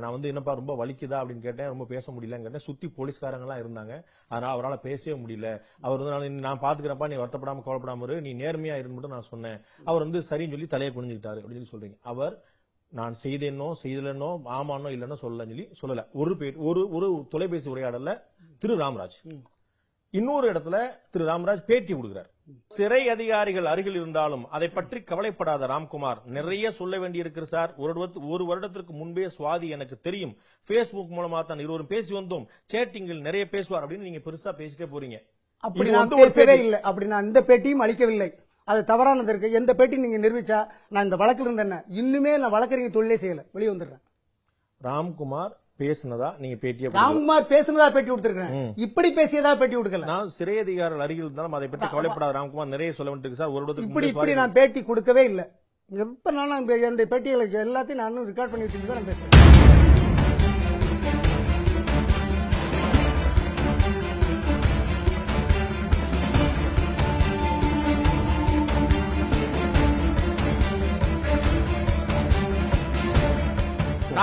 Speaker 1: நான் என்னப்பா ரொம்ப வலிக்குதா அப்படின்னு கேட்டேன், ரொம்ப பேச முடியலன்னு கேட்டேன். சுத்தி போலீஸ்காரங்க எல்லாம் இருந்தாங்க, அதனால அவரால் பேசவே முடியல. அவர் நான் பாத்துக்கிறப்பா, நீ வருத்தப்படாம கவலைப்படாம இரு, நீ நேர்மையா இருந்து மட்டும் நான் சொன்னேன். அவர் சரின்னு சொல்லி தலையை குனிஞ்சுக்கிட்டாரு அப்படின்னு சொல்லி சொல்றீங்க. அவர் நான் செய்தேனோ செய்தலனோ ஆமானோ இல்லனோ சொல்லல. ஒரு தொலைபேசி உரையாடல்ல திரு ராமராஜ், இன்னொரு இடத்துல திரு ராமராஜ் பேட்டி கொடுக்கிறார். சிறை அதிகாரிகள் அருகில் இருந்தாலும் அதை பற்றி கவலைப்படாத ராம்குமார், நிறைய சொல்ல வேண்டியிருக்கிறது சார். ஒரு வருடத்திற்கு முன்பே சுவாதி எனக்கு தெரியும், பேஸ்புக் மூலமா தான் இருவரும் பேசி வந்தோம், சேட்டிங்கில் நிறைய பேசுவார் அப்படின்னு நீங்க பெருசா பேசிட்டே போறீங்க.
Speaker 2: அப்படி நான் பேசவே இல்லை. அப்படி நான் இந்த பேட்டியும் அளிக்கவில்லை. அது தவறானது இருக்கு. எந்த பேட்டி நீங்க நிரூபிச்சா நான் இந்த வழக்கில் இருந்தேன், இன்னுமே நான் வழக்கறிஞர் தொழிலே செய்யல, வெளியே வந்துடுறேன்.
Speaker 1: ராம்குமார் பேசினதா நீங்க பேட்டியா?
Speaker 2: ராம்குமார் பேசினதா பேட்டி கொடுத்திருக்கேன், இப்படி பேசியதா பேட்டி கொடுக்கல.
Speaker 1: நான் சிறை அதிகாரிகள் அருகில் இருந்தாலும் அதை பற்றி கவலைப்படாத ராம்குமார், நிறைய சொல்ல வேண்டியிருக்கு சார். ஒரு
Speaker 2: இப்படி நான் பேட்டி கொடுக்கவே இல்லை. எப்ப நான் அந்த பேட்டிகளுக்கு எல்லாத்தையும் நான் ரெக்கார்ட் பண்ணி வச்சுட்டு தான் நான் பேசுறேன்.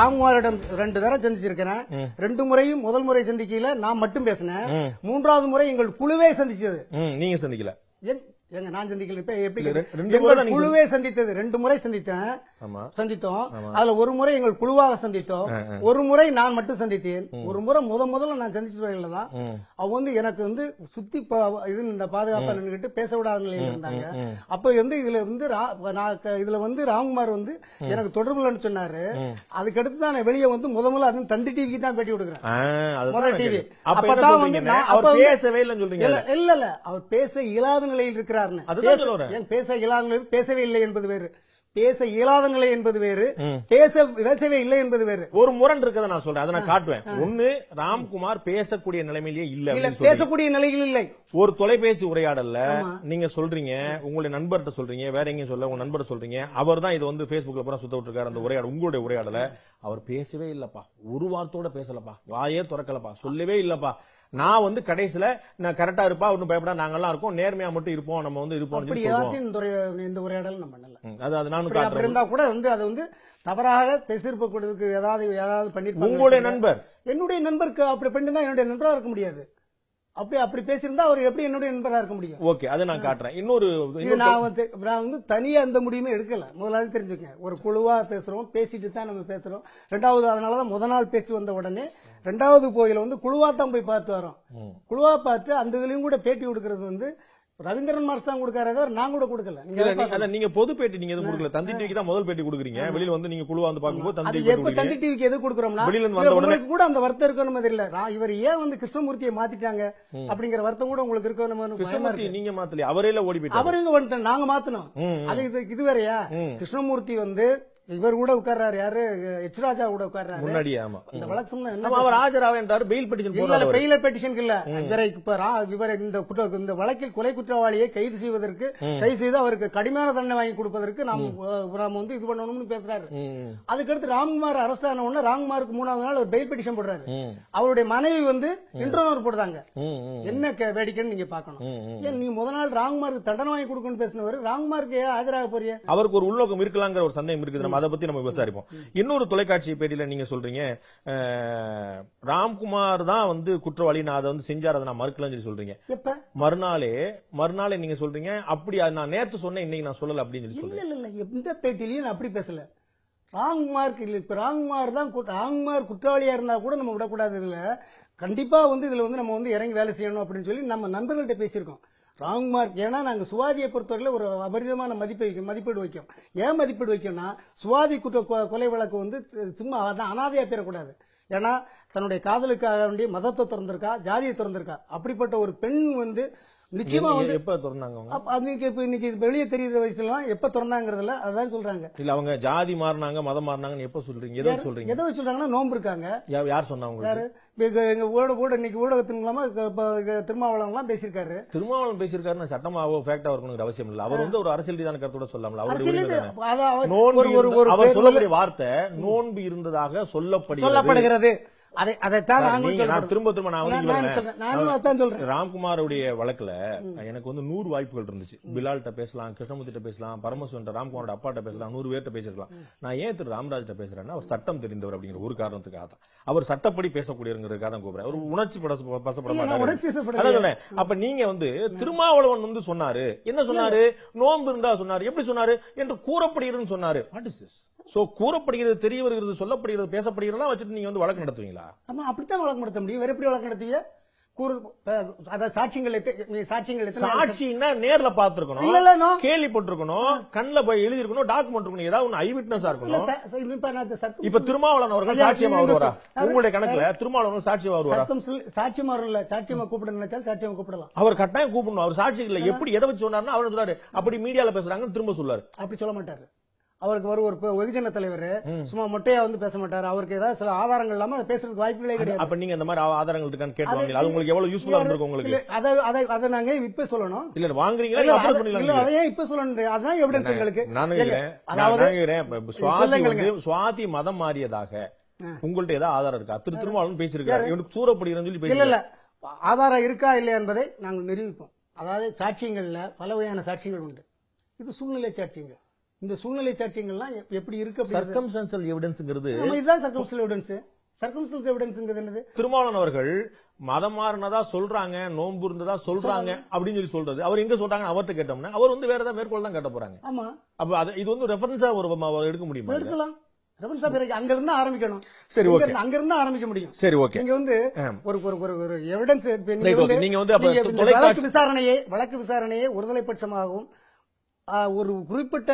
Speaker 2: ராம்குமாரிடம் 2 தடவை சந்திச்சிருக்கிறேன். 2 முறையும் முதல் முறை சந்திக்கல நான் மட்டும் பேசினேன். 3வது முறை எங்கள் குழுவே சந்திச்சது.
Speaker 1: நீங்க சந்திக்கல?
Speaker 2: எங்க நான் சந்திக்கல. இப்ப எப்படி குழுவே சந்தித்தது? 2 முறை சந்தித்தோம். அதுல ஒரு முறை எங்கள் குழுவாக சந்தித்தோம், ஒரு முறை நான் மட்டும் சந்தித்தேன். ஒரு முறை முதல்ல நான் சந்திச்ச வகையில்தான் அவங்க வந்து எனக்கு வந்து சுத்தி இந்த பாதுகாப்பா நின்றுகிட்டு பேச விடாத நிலையில் இருந்தாங்க. அப்ப வந்து இதுல வந்து ராம்குமார் வந்து எனக்கு தொடர்புலன்னு சொன்னாரு. அதுக்கடுத்து தான் நான் வெளியே வந்து முதல்ல அது தந்தி டிவிக்கு தான் பேட்டி கொடுக்குறேன். முதல் டிவி. அப்பதான் வந்து இல்ல அவர் பேச இயலாத நிலையில் இருக்கிறார். பேச இயலாத பேசவே இல்லை என்பது வேறு, பேச இயலாத நிலை என்பது வேறு, பேசவே இல்லை என்பது வேறு.
Speaker 1: ஒரு முரண் இருக்கதை நான் சொல்றேன், அதை நான் காட்டுவேன். ஒண்ணு, ராம்குமார் பேசக்கூடிய நிலைமையிலேயே இல்ல,
Speaker 2: பேசக்கூடிய நிலையில் இல்லை.
Speaker 1: ஒரு தொலைபேசி உரையாடல்ல நீங்க சொல்றீங்க, உங்களுடைய நண்பர்கிட்ட சொல்றீங்க, வேற எங்கேயும் சொல்ல உங்க நண்பர் சொல்றீங்க, அவர் தான் இது வந்து பேஸ்புக்ல பூரா சுத்த விட்டுருக்காரு அந்த உரையாடல். உங்களுடைய உரையாடல அவர் பேசவே இல்லப்பா, ஒரு வார்த்தையோட பேசலப்பா, வாயே திறக்கலப்பா, சொல்லவே இல்லப்பா. நான் வந்து கடைசியில நான் கரெக்டா இருப்பா, ஒன்னும் பயப்படா, நாங்கெல்லாம் இருக்கோம், நேர்மையா மட்டும் இருப்போம், நம்ம வந்து இருப்போம்.
Speaker 2: இந்த உரையாடல் நம்ம
Speaker 1: அது நானும்
Speaker 2: இருந்தா கூட வந்து அது வந்து தவறாக பேசிருப்பதற்கு ஏதாவது பண்ணிருப்பாங்க.
Speaker 1: உங்களுடைய நண்பர்
Speaker 2: என்னுடைய நண்பருக்கு அப்படி பண்ணிருந்தா என்னுடைய நண்பரா இருக்க முடியாது. அப்படி பேசியிருந்தா அவர் எப்படி என்னுடைய நண்பரா இருக்க முடியும்?
Speaker 1: ஓகே, அதை நான் காட்டுறேன். இன்னொரு
Speaker 2: நான் வந்து தனியா எந்த முடியுமே எடுக்கல. முதலாவது தெரிஞ்சுக்கங்க, ஒரு குழுவா பேசுறோம், பேசிட்டு தான் நம்ம பேசுறோம். 2வது அதனாலதான் முதல் நாள் பேசி வந்த உடனே 2வது கோயில வந்து குழுவா தான் போய் பார்த்து வரோம். குழுவா பார்த்து அந்த இதுலயும் கூட பேட்டி கொடுக்கறது வந்து ரவீந்திரன் மாஸ்டர் தான் கொடுக்காரு, நான் கூட கொடுக்கல.
Speaker 1: நீங்க பொது பேட்டி நீங்க எதுவும் கொடுக்கல, தந்தி டிவிக்கு தான் முதல் பேட்டி கொடுக்குறீங்க. வெளியில வந்து நீங்க குழுவா வந்து பாக்கும்போது
Speaker 2: தந்தி டிவிக்கு எது கொடுக்குறோம்னா உங்களுக்கு கூட அந்த வருத்தம் இருக்கணும். இல்ல இவர் ஏன் வந்து கிருஷ்ணமூர்த்தியை மாத்திட்டாங்க அப்படிங்கிற வருத்தம் கூட உங்களுக்கு இருக்கணும்.
Speaker 1: நீங்க மாத்தல, அவரே ஓடி போயிட்டு
Speaker 2: அவருங்க வந்துட்டோம், நாங்க மாத்தணும். அது இது வேறையா? கிருஷ்ணமூர்த்தி வந்து இவர் கூட உட்கார்றாரு, யாரு எச் ராஜா கூட உட்கார்றாரு
Speaker 1: முன்னாடி. ஆமா,
Speaker 2: இந்த வழக்கு
Speaker 1: அவர் ஆஜராக என்றார், பெயில் பெட்டிஷன் போறாரு.
Speaker 2: பெயில் பெட்டிஷன் இல்ல, இவரை இந்த வழக்கில் கொலை குற்றவாளியை கைது செய்து அவருக்கு கடுமையான தண்டனை வாங்கி கொடுப்பதற்கு நாம் வந்து இது பண்ணணும்னு பேசுறாரு. அதுக்கடுத்து ராம்குமார் அரஸ்ட் ஆன உடனே ராம்குமாருக்கு 3வது நாள் ஒரு பெயில் பெட்டிஷன் போடுறாரு. அவருடைய மனைவி வந்து இன்டர்னர் போடுறாங்க. என்ன வேடிக்கைன்னு நீங்க பாக்கணும். ஏன் நீங்க முதல் நாள் ராம்குமாருக்கு தண்டனை வாங்கி கொடுக்கணும்னு பேசினவர் ராம்குமாருக்கு ஆஜராக போறீங்க?
Speaker 1: அவருக்கு ஒரு உள்நோக்கம் இருக்கலாங்கிற ஒரு சந்தேகம் இருக்குது. அதை பத்தி நம்ம விசாரிப்போம். இன்னொரு தொலைக்காட்சி பேட்டியில நீங்க சொல்றீங்க ராம்குமார் தான் வந்து குற்றவாளி, நான் அதை வந்து செஞ்சார், அதை நான் மறுக்கலன்னு சொல்லி சொல்றீங்க. மறுநாளே நீங்க சொல்றீங்க அப்படி நான் நேற்று சொன்னேன், இன்னைக்கு நான் சொல்லல அப்படின்னு சொல்லி.
Speaker 2: இல்ல எந்த பேட்டிலையும் நான் அப்படி பேசல. ராம்குமாருக்கு இல்ல, இப்ப ராம்குமார் குற்றவாளியா இருந்தா கூட நம்ம விடக்கூடாது. இதுல கண்டிப்பா வந்து இதுல வந்து நம்ம வந்து இறங்கி வேலை செய்யணும் அப்படின்னு சொல்லி நம்ம நண்பர்கள்ட்ட பேசியிருக்கோம். ராம்குமார் ஏன்னா நாங்க சுவாதியை பொறுத்தவரையில ஒரு அபரிதமான மதிப்பீடு வைக்கும். ஏன் மதிப்பீடு வைக்கும்னா, சுவாதி கொலை வழக்கு வந்து சும்மா அனாதையா பேரக்கூடாது. ஏன்னா தன்னுடைய காதலுக்காக வேண்டிய மதத்தை திறந்திருக்கா, ஜாதியை திறந்திருக்கா. அப்படிப்பட்ட ஒரு பெண் வந்து நிச்சயமா வந்து எப்ப திறந்தாங்க, இன்னைக்கு வெளியே தெரியுற வயசுல எப்ப திறந்தாங்கிறதுல அதான் சொல்றாங்க. இல்ல அவங்க ஜாதி மாறினாங்க, மதம் மாறினாங்கன்னு எப்ப சொல்றீங்க? எதை சொல்றீங்க? எதை சொல்றாங்கன்னா நோம்பு இருக்காங்க. யார் சொன்னாங்க? யாரு? எங்க இன்னைக்கு ஊடகத்தின் மூலமா திருமாவளவன் எல்லாம் பேசியிருக்காரு. திருமாவளவன் பேசியிருக்காரு, சட்டமாவோ ஃபேக்டா இருக்கணுங்கிற அவசியம் இல்ல. அவர் வந்து ஒரு அரசியல் ரீதியான கருத்தோட சொல்லலாம். அவர் சொல்லக்கூடிய வார்த்தை நோன்பு இருந்ததாக சொல்லப்படுகிறது. ராம்குமாருடைய வழக்குல எனக்கு வந்து 100 வாய்ப்புகள் இருந்துச்சு. பிலால்கிட்ட பேசலாம், கிருஷ்ணமூர்த்தி பேசலாம், பரமசிவன் ராம்குமாரோட அப்பாட்ட பேசலாம், 100 பேர்ட்ட பேசிருக்கலாம். நான் ஏன் திரு ராமராஜ் பேசுறேன்னா, அவர் சட்டம் தெரிந்தவர் அப்படிங்கிற ஒரு காரணத்துக்காக தான், அவர் சட்டப்படி பேசக்கூடியவருக்காக தான் கூப்பிடுறேன். ஒரு உணர்ச்சி பசப்பட மாட்டாரு. அப்ப நீங்க வந்து திருமாவளவன் வந்து சொன்னாரு, என்ன சொன்னாரு? நோன்பு இருந்தா சொன்னாரு, எப்படி சொன்னாரு என்று கூறப்படுகிறதுன்னு சொன்னாரு. What is this? சோ கூறப்படுகிறது, தெரிய வருகிறது, சொல்லப்படுகிறது, பேசப்படுகிறதா வச்சுட்டு நீங்க வந்து வழக்கு நடத்துவீங்களா? ஆமா, அப்படித்தான் வழக்கு நடத்த முடியும். வேற எப்படி வழக்கு நடத்துவீங்க? சாட்சியங்கன்னா நேர்ல பாத்துருக்கணும், கேள்விப்பட்டிருக்கணும், கண்ணுல போய் எழுதி இருக்கணும், டாக்குமெண்ட் இருக்கணும், ஏதாவது ஒண்ணு ஐ விட்னஸா இருக்கணும். இப்ப திருமாவளவன் அவர்கள் சாட்சியமா வருவாரா? உங்களுடைய கணக்குல திருமாவளவன் சாட்சியமா வருவாரா? சாட்சியமா இல்ல, சாட்சியமா கூப்பிட நினைச்சாலும் சாட்சியமா கூப்பிடலாம். அவர் கட்டாயம் கூப்பிடணும். அவர் சாட்சி இல்ல, எப்படி எதை வச்சு சொன்னாருன்னா அவர் சொல்றாரு, அப்படி மீடியால பேசுறாங்கன்னு திரும்ப சொல்றாரு. அப்படி சொல்ல மாட்டாரு. அவருக்கு ஒரு வெகுஜன தலைவர் சும்மா மொட்டையா வந்து பேச மாட்டாரு. அவருக்கு ஏதாவது சில ஆதாரங்கள் இல்லாம பேசுறதுக்கு வாய்ப்புகளே கிடையாது. அப்ப நீங்க இந்த மாதிரி ஆதாரங்கள் இருக்கான்னு கேட்டுவாங்க. அது உங்களுக்கு எவ்வளவு யூஸ்ஃபுல்லா இருக்கும் உங்களுக்கு? அதை நாங்க இப்ப சொல்லணும். இல்ல வாங்குறீங்களா, அதையே இப்ப சொல்லணும். அதான் எவிடன்ஸ் எங்களுக்கு. சுவாதி மதம் மாறியதாக உங்கள்ட்ட ஏதாவது ஆதாரம் இருக்கா? திருமாவளவன் பேசியிருக்காரு, சூறப்படுகிறேன்னு சொல்லி பேச. இல்ல ஆதாரம் இருக்கா இல்லையா என்பதை நாங்கள் நிரூபிப்போம். அதாவது சாட்சியங்கள்ல பல வகையான சாட்சியங்கள் உண்டு. இது சூழ்நிலை சாட்சியங்கள். இந்த சூழ்நிலை சாட்சியங்கள்லாம் எப்படி இருக்கு?
Speaker 1: சர்க்கம்ஸ்டன்ஷியல் எவிடன்ஸ்ங்கிறது
Speaker 2: இதுதான் சர்க்கம்ஸ்டன்ஷியல் எவிடன்ஸ். சர்க்கம்ஸ்டன்ஷியல் எவிடன்ஸ்ங்கிறது என்னது?
Speaker 1: திருமாவளவன் அவர்கள் மதம் மாறினதா சொல்றாங்க, நோன்பு இருந்ததா சொல்றாங்க அப்படின்னு சொல்லி சொல்றது. அவர் எங்க சொல்றாங்க அவர்கிட்ட கேட்டோம்னா அவர் வந்து வேற ஏதாவது மேற்கோள் தான் கேட்ட போறாங்க.
Speaker 2: ஆமா,
Speaker 1: அப்ப இது வந்து ரெஃபரன்ஸா ஒரு எடுக்க முடியுமா?
Speaker 2: எடுக்கலாம். அங்க இருந்து ஆரம்பிக்கணும்.
Speaker 1: சரி, ஓகே.
Speaker 2: அங்க இருந்து ஆரம்பிக்க முடியும்.
Speaker 1: சரி, ஓகே.
Speaker 2: நீங்க வந்து ஒரு எவிடன்ஸ்
Speaker 1: நீங்க வந்து
Speaker 2: வழக்கு விசாரணையை ஒருதலை பட்சமாகவும் ஒரு குறிப்பிட்ட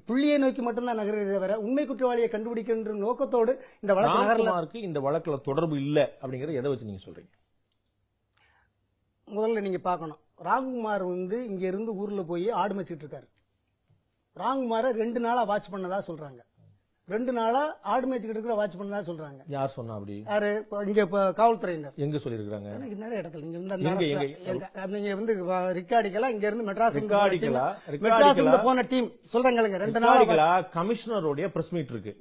Speaker 2: புள்ளியை நோக்கி மட்டும்தான் நகர்றதை தவிர உண்மை குற்றவாளியை கண்டுபிடிக்கின்ற நோக்கத்தோடு இந்த வழக்கு
Speaker 1: இந்த வழக்குல தொடர்பு இல்ல அப்படிங்கறத எதை வச்சு நீங்க சொல்றீங்க?
Speaker 2: முதல்ல நீங்க பாக்கணும், ராம்குமார் வந்து இங்க இருந்து ஊர்ல போய் ஆடு மேய்ச்சிட்டு இருக்காரு. ராம்குமார 2 நாளா வாட்ச் பண்ணதா சொல்றாங்க. 2 நாளா ஆடு மேய்ச்சிட்டு இருக்கிற வாட்ச் பண்ணதா சொல்றாங்க.
Speaker 1: யார் சொன்னா அப்படி?
Speaker 2: யாரு? இங்க காவல்துறையினர் எங்க
Speaker 1: சொல்லிருக்காங்க?
Speaker 2: நிறைய இடத்துல நீங்க வந்து ரிக்கார்டிக்கலாம் இங்க இருந்து மெட்ராஸ் போன டீம் சொல்றாங்க. 2 நாளா
Speaker 1: கமிஷனருடைய பிரஸ் மீட் இருக்கு,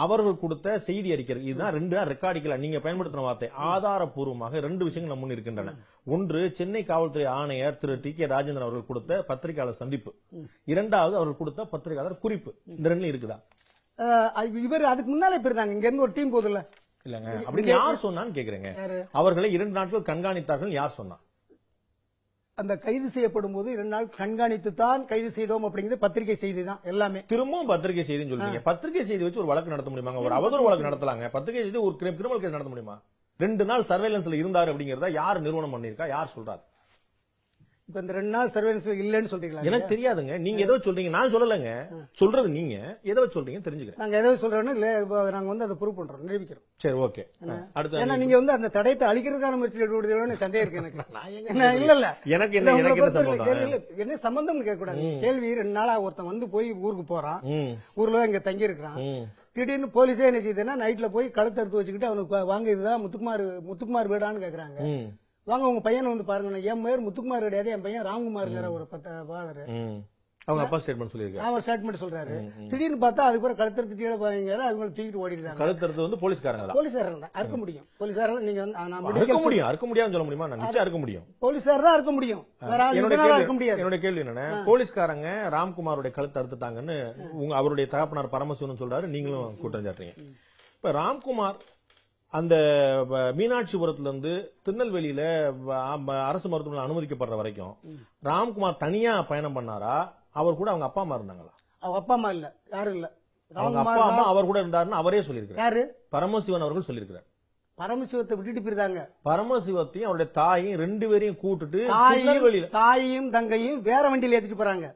Speaker 1: அவர்கள் கொடுத்த செய்தி அறிக்கை இதுதான். 2 ரெக்கார்டிக்கலாம் நீங்க பயன்படுத்தின வார்த்தை ஆதாரப்பூர்வமாக 2 விஷயங்கள் நம்ம முன் இருக்கின்றன. ஒன்று, சென்னை காவல்துறை ஆணையர் திரு டி கே ராஜேந்திரன் அவர்கள் கொடுத்த பத்திரிகையாளர் சந்திப்பு. 2வது அவர்கள் கொடுத்த பத்திரிகையாளர் குறிப்பு. இந்த 2 இருக்குதா?
Speaker 2: இவர் அதுக்கு முன்னாலே போயிருந்தாங்க. இங்க இருந்து ஒரு டீம் போதுல்ல.
Speaker 1: இல்லங்க, அப்படின்னு யார் சொன்னான்னு கேக்குறேங்க. அவர்களை 2 நாட்கள் கண்காணித்தார்கள் யார் சொன்னா?
Speaker 2: அந்த கைது செய்யப்படும் போது 2 நாள் கண்காணித்து தான் கைது செய்தோம் அப்படிங்கிறது பத்திரிகை செய்தி தான் எல்லாமே.
Speaker 1: திரும்பவும் பத்திரிகை செய்தின்னு சொல்றீங்க. பத்திரிகை செய்தி வச்சு ஒரு வழக்கு நடத்த முடியுமா? ஒரு அவதூறு வழக்கு நடத்தலாங்க. பத்திரிகை செய்தி ஒரு கிரிமினல் கேஸ் நடத்த முடியுமா? 2 நாள் சர்வேலன்ஸ்ல இருந்தாரு அப்படிங்கறத யார் நிறுவனம் பண்ணிருக்கா, யார் சொல்றாரு?
Speaker 2: இப்ப இந்த 2 நாள் சர்வேலன்ஸ் இல்லன்னு சொல்றீங்களா?
Speaker 1: எனக்கு தெரியாதுங்க. நீங்க ஏதோ சொல்றீங்க, நான் சொல்லலங்க. சொல்றது நீங்க ஏதோ சொல்றீங்க தெரிஞ்சுக்கிறேன்.
Speaker 2: நாங்க ஏதோ சொல்றோம்னு நாங்க வந்து அதை ப்ரூவ் பண்றோம், நிரூபிக்கிறோம்.
Speaker 1: சரி, ஓகே.
Speaker 2: அடுத்து ஏன்னா நீங்க வந்து அந்த தடயத்தை அழிக்கிறதுக்கான முயற்சி ஈடுபடுறீங்கன்னு சந்தேகம் இருக்கு எனக்கு. இல்ல
Speaker 1: எனக்கு
Speaker 2: என்ன சம்பந்தம் கேட்க கூடாது. கேள்வி 2 நாளா ஒருத்தன் வந்து போய் ஊருக்கு போறான், ஊர்ல இங்க தங்கி இருக்கிறான். திடீர்னு போலீஸே என்ன செய்யுதுன்னா நைட்ல போய் கழுத்து எடுத்து வச்சுக்கிட்டு அவனுக்கு வாங்க இதுதான் முத்துக்குமார் வீடான்னு கேக்குறாங்க. வாங்க உங்க பையனை வந்து பாருங்க. என் பேர் முத்துக்குமார் கிடையாது, என் பையன் ராம்குமார் ஒரு ஃபாதர்.
Speaker 1: அவங்க அப்பா ஸ்டேட்மெண்ட் சொல்லிருக்காரு.
Speaker 2: அவர் ஸ்டேட்மெண்ட் சொல்றாரு. திடீர்னு பார்த்தா அதுக்கு பிறகு கழுத்தறுத்து கீழே பாருங்க, அது தூக்கிட்டு ஓடிடுறாங்க.
Speaker 1: கழுத்தறுத்து வந்து போலீஸ்காரங்க
Speaker 2: தான் அறுக்க முடியும். போலீஸ்காரங்க நீங்க
Speaker 1: அறுக்க முடியாது சொல்ல முடியுமா? நான் நிச்சயம் அறுக்க முடியும்.
Speaker 2: போலீஸ்கார தான் அறுக்க முடியும்.
Speaker 1: என்னோட கேள்வி என்னன்னா, போலீஸ்காரங்க ராம்குமாரோட கழுத்து அறுத்துட்டாங்கன்னு அவருடைய தகப்பனார் பரமசிவன் சொல்றாரு, நீங்களும் குற்றம் சாட்டுறீங்க. இப்ப ராம்குமார் அந்த மீனாட்சிபுரத்துல இருந்து திருநெல்வேலியில அரசு மருத்துவமனை அனுமதிக்கப்படுற வரைக்கும் ராம்குமார் தனியா பயணம் பண்ணாரா? அவர் கூட அவங்க அப்பா அம்மா இருந்தாங்களா?
Speaker 2: அவங்க அப்பா அம்மா இல்ல, யாரும் இல்ல.
Speaker 1: அவங்க அப்பா அம்மா அவர் கூட இருந்தாருன்னு அவரே சொல்லியிருக்காரு.
Speaker 2: யாரு?
Speaker 1: பரமசிவன் அவர்கள் சொல்லியிருக்காரு.
Speaker 2: பரமசிவத்தை விட்டுட்டு போயிருந்தாங்க.
Speaker 1: பரமசிவத்தையும் அவருடைய தாயையும் 2 பேரையும் கூட்டுட்டு
Speaker 2: தாயையும் தங்கையும் வேற வண்டியில ஏத்திட்டு போறாங்க.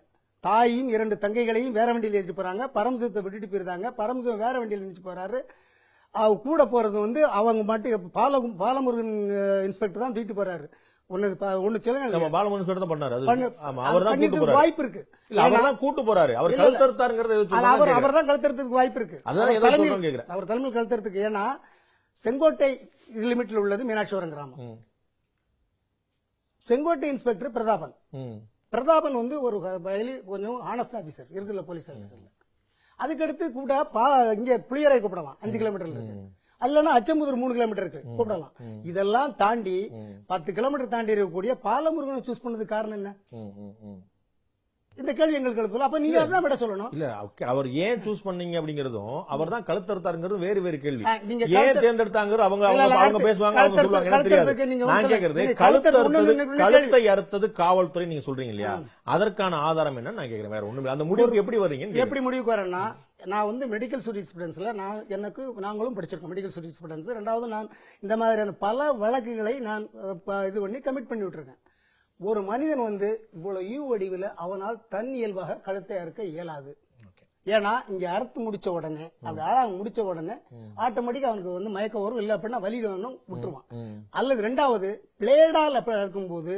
Speaker 2: தாயும் 2 தங்கைகளையும் வேற வண்டியில ஏற்றிட்டு போறாங்க. பரமசிவத்தை விட்டுட்டு போயிருந்தாங்க. பரமசிவம் வேற வண்டியில இருந்துச்சு போறாரு. அவ கூட போறது வந்து அவங்க மட்டும் பாலமுருகன் இன்ஸ்பெக்டர் தான் தூக்கிட்டு போறாரு. ஒன்னு சொல்லுங்க,
Speaker 1: பாலமுருகன் இன்ஸ்பெக்டர் தான் பண்ணாரு. அவர் தான் கூட்டு போறாரு.
Speaker 2: வாய்ப்பு இருக்கு.
Speaker 1: அவர் தான் கூட்டு போறாரு. அவர் கழுத்தறுத்தாருங்கிறது
Speaker 2: அவர் தான் கழுத்தறதுக்கு வாய்ப்பு இருக்கு. அவர் தலைமையில் கழுத்தறதுக்கு. ஏன்னா செங்கோட்டை லிமிட்ல உள்ளது மீனாட்சிபுரம் கிராமம். செங்கோட்டை இன்ஸ்பெக்டர் பிரதாபன் வந்து ஒரு கொஞ்சம் ஆனஸ்ட் ஆபீசர் இருக்குல்ல, போலீஸ் ஆபீசர்ல. அதுக்கடுத்து கூட இங்க புளியரை கூப்பிடலாம், 5 கிலோமீட்டர்ல இருக்கு. அல்லனா அச்சம்புதூர் 3 கிலோமீட்டர் இருக்கு, கூப்பிடலாம். இதெல்லாம் தாண்டி 10 கிலோமீட்டர் தாண்டி இருக்கக்கூடிய பாலமுருகனை சூஸ் பண்ணதுக்கு காரணம் என்ன? இந்த கேள்வி எங்களுக்கு எழுப்பல. அப்ப நீங்க அதான் விட சொல்லணும்.
Speaker 1: இல்ல, அவர் ஏன் சூஸ் பண்ணீங்க அப்படிங்கறதும் அவர் தான் கழுத்தறுத்தாருங்கிறது வேறு கேள்வி. ஏன் தேர்ந்தெடுத்தாங்க அவங்க பேசுவாங்க, அவங்க சொல்லுவாங்க, எனக்கு தெரியாது. நான் கேக்குறது கழுத்தை அறுத்தது காவல்துறை நீங்க சொல்றீங்க இல்லையா, அதற்கான ஆதாரம் என்ன நான் கேக்குறேன். வேற ஒண்ணும் இல்ல. அந்த முடிவுக்கு எப்படி வர்றீங்க?
Speaker 2: எப்படி முடிவுக்கு வரேன்னா, நான் வந்து மெடிக்கல் ஸ்டூடெண்ட்ஸ்ல நாங்களும் படிச்சிருக்கோம் மெடிக்கல் ஸ்டூடெண்ட்ஸ். ரெண்டாவது நான் இந்த மாதிரியான பல வழக்குகளை நான் இது பண்ணி கமிட் பண்ணி விட்டுருக்கேன். ஒரு மனிதன் வந்து இவ்வளவு ஈவு வடிவில் அவனால் தன் இயல்பாக கழுத்தை அறுக்க இயலாது. ஏன்னா இங்க அறுத்து முடிச்ச உடனே, அப்படி ஆழாங்க முடிச்ச உடனே ஆட்டோமேட்டிக்கா அவனுக்கு வந்து மயக்கம் வரும், இல்ல அப்படின்னா வலி வேணும் விட்டுருவான். அல்லது 2வது பிளேடால் இருக்கும் போது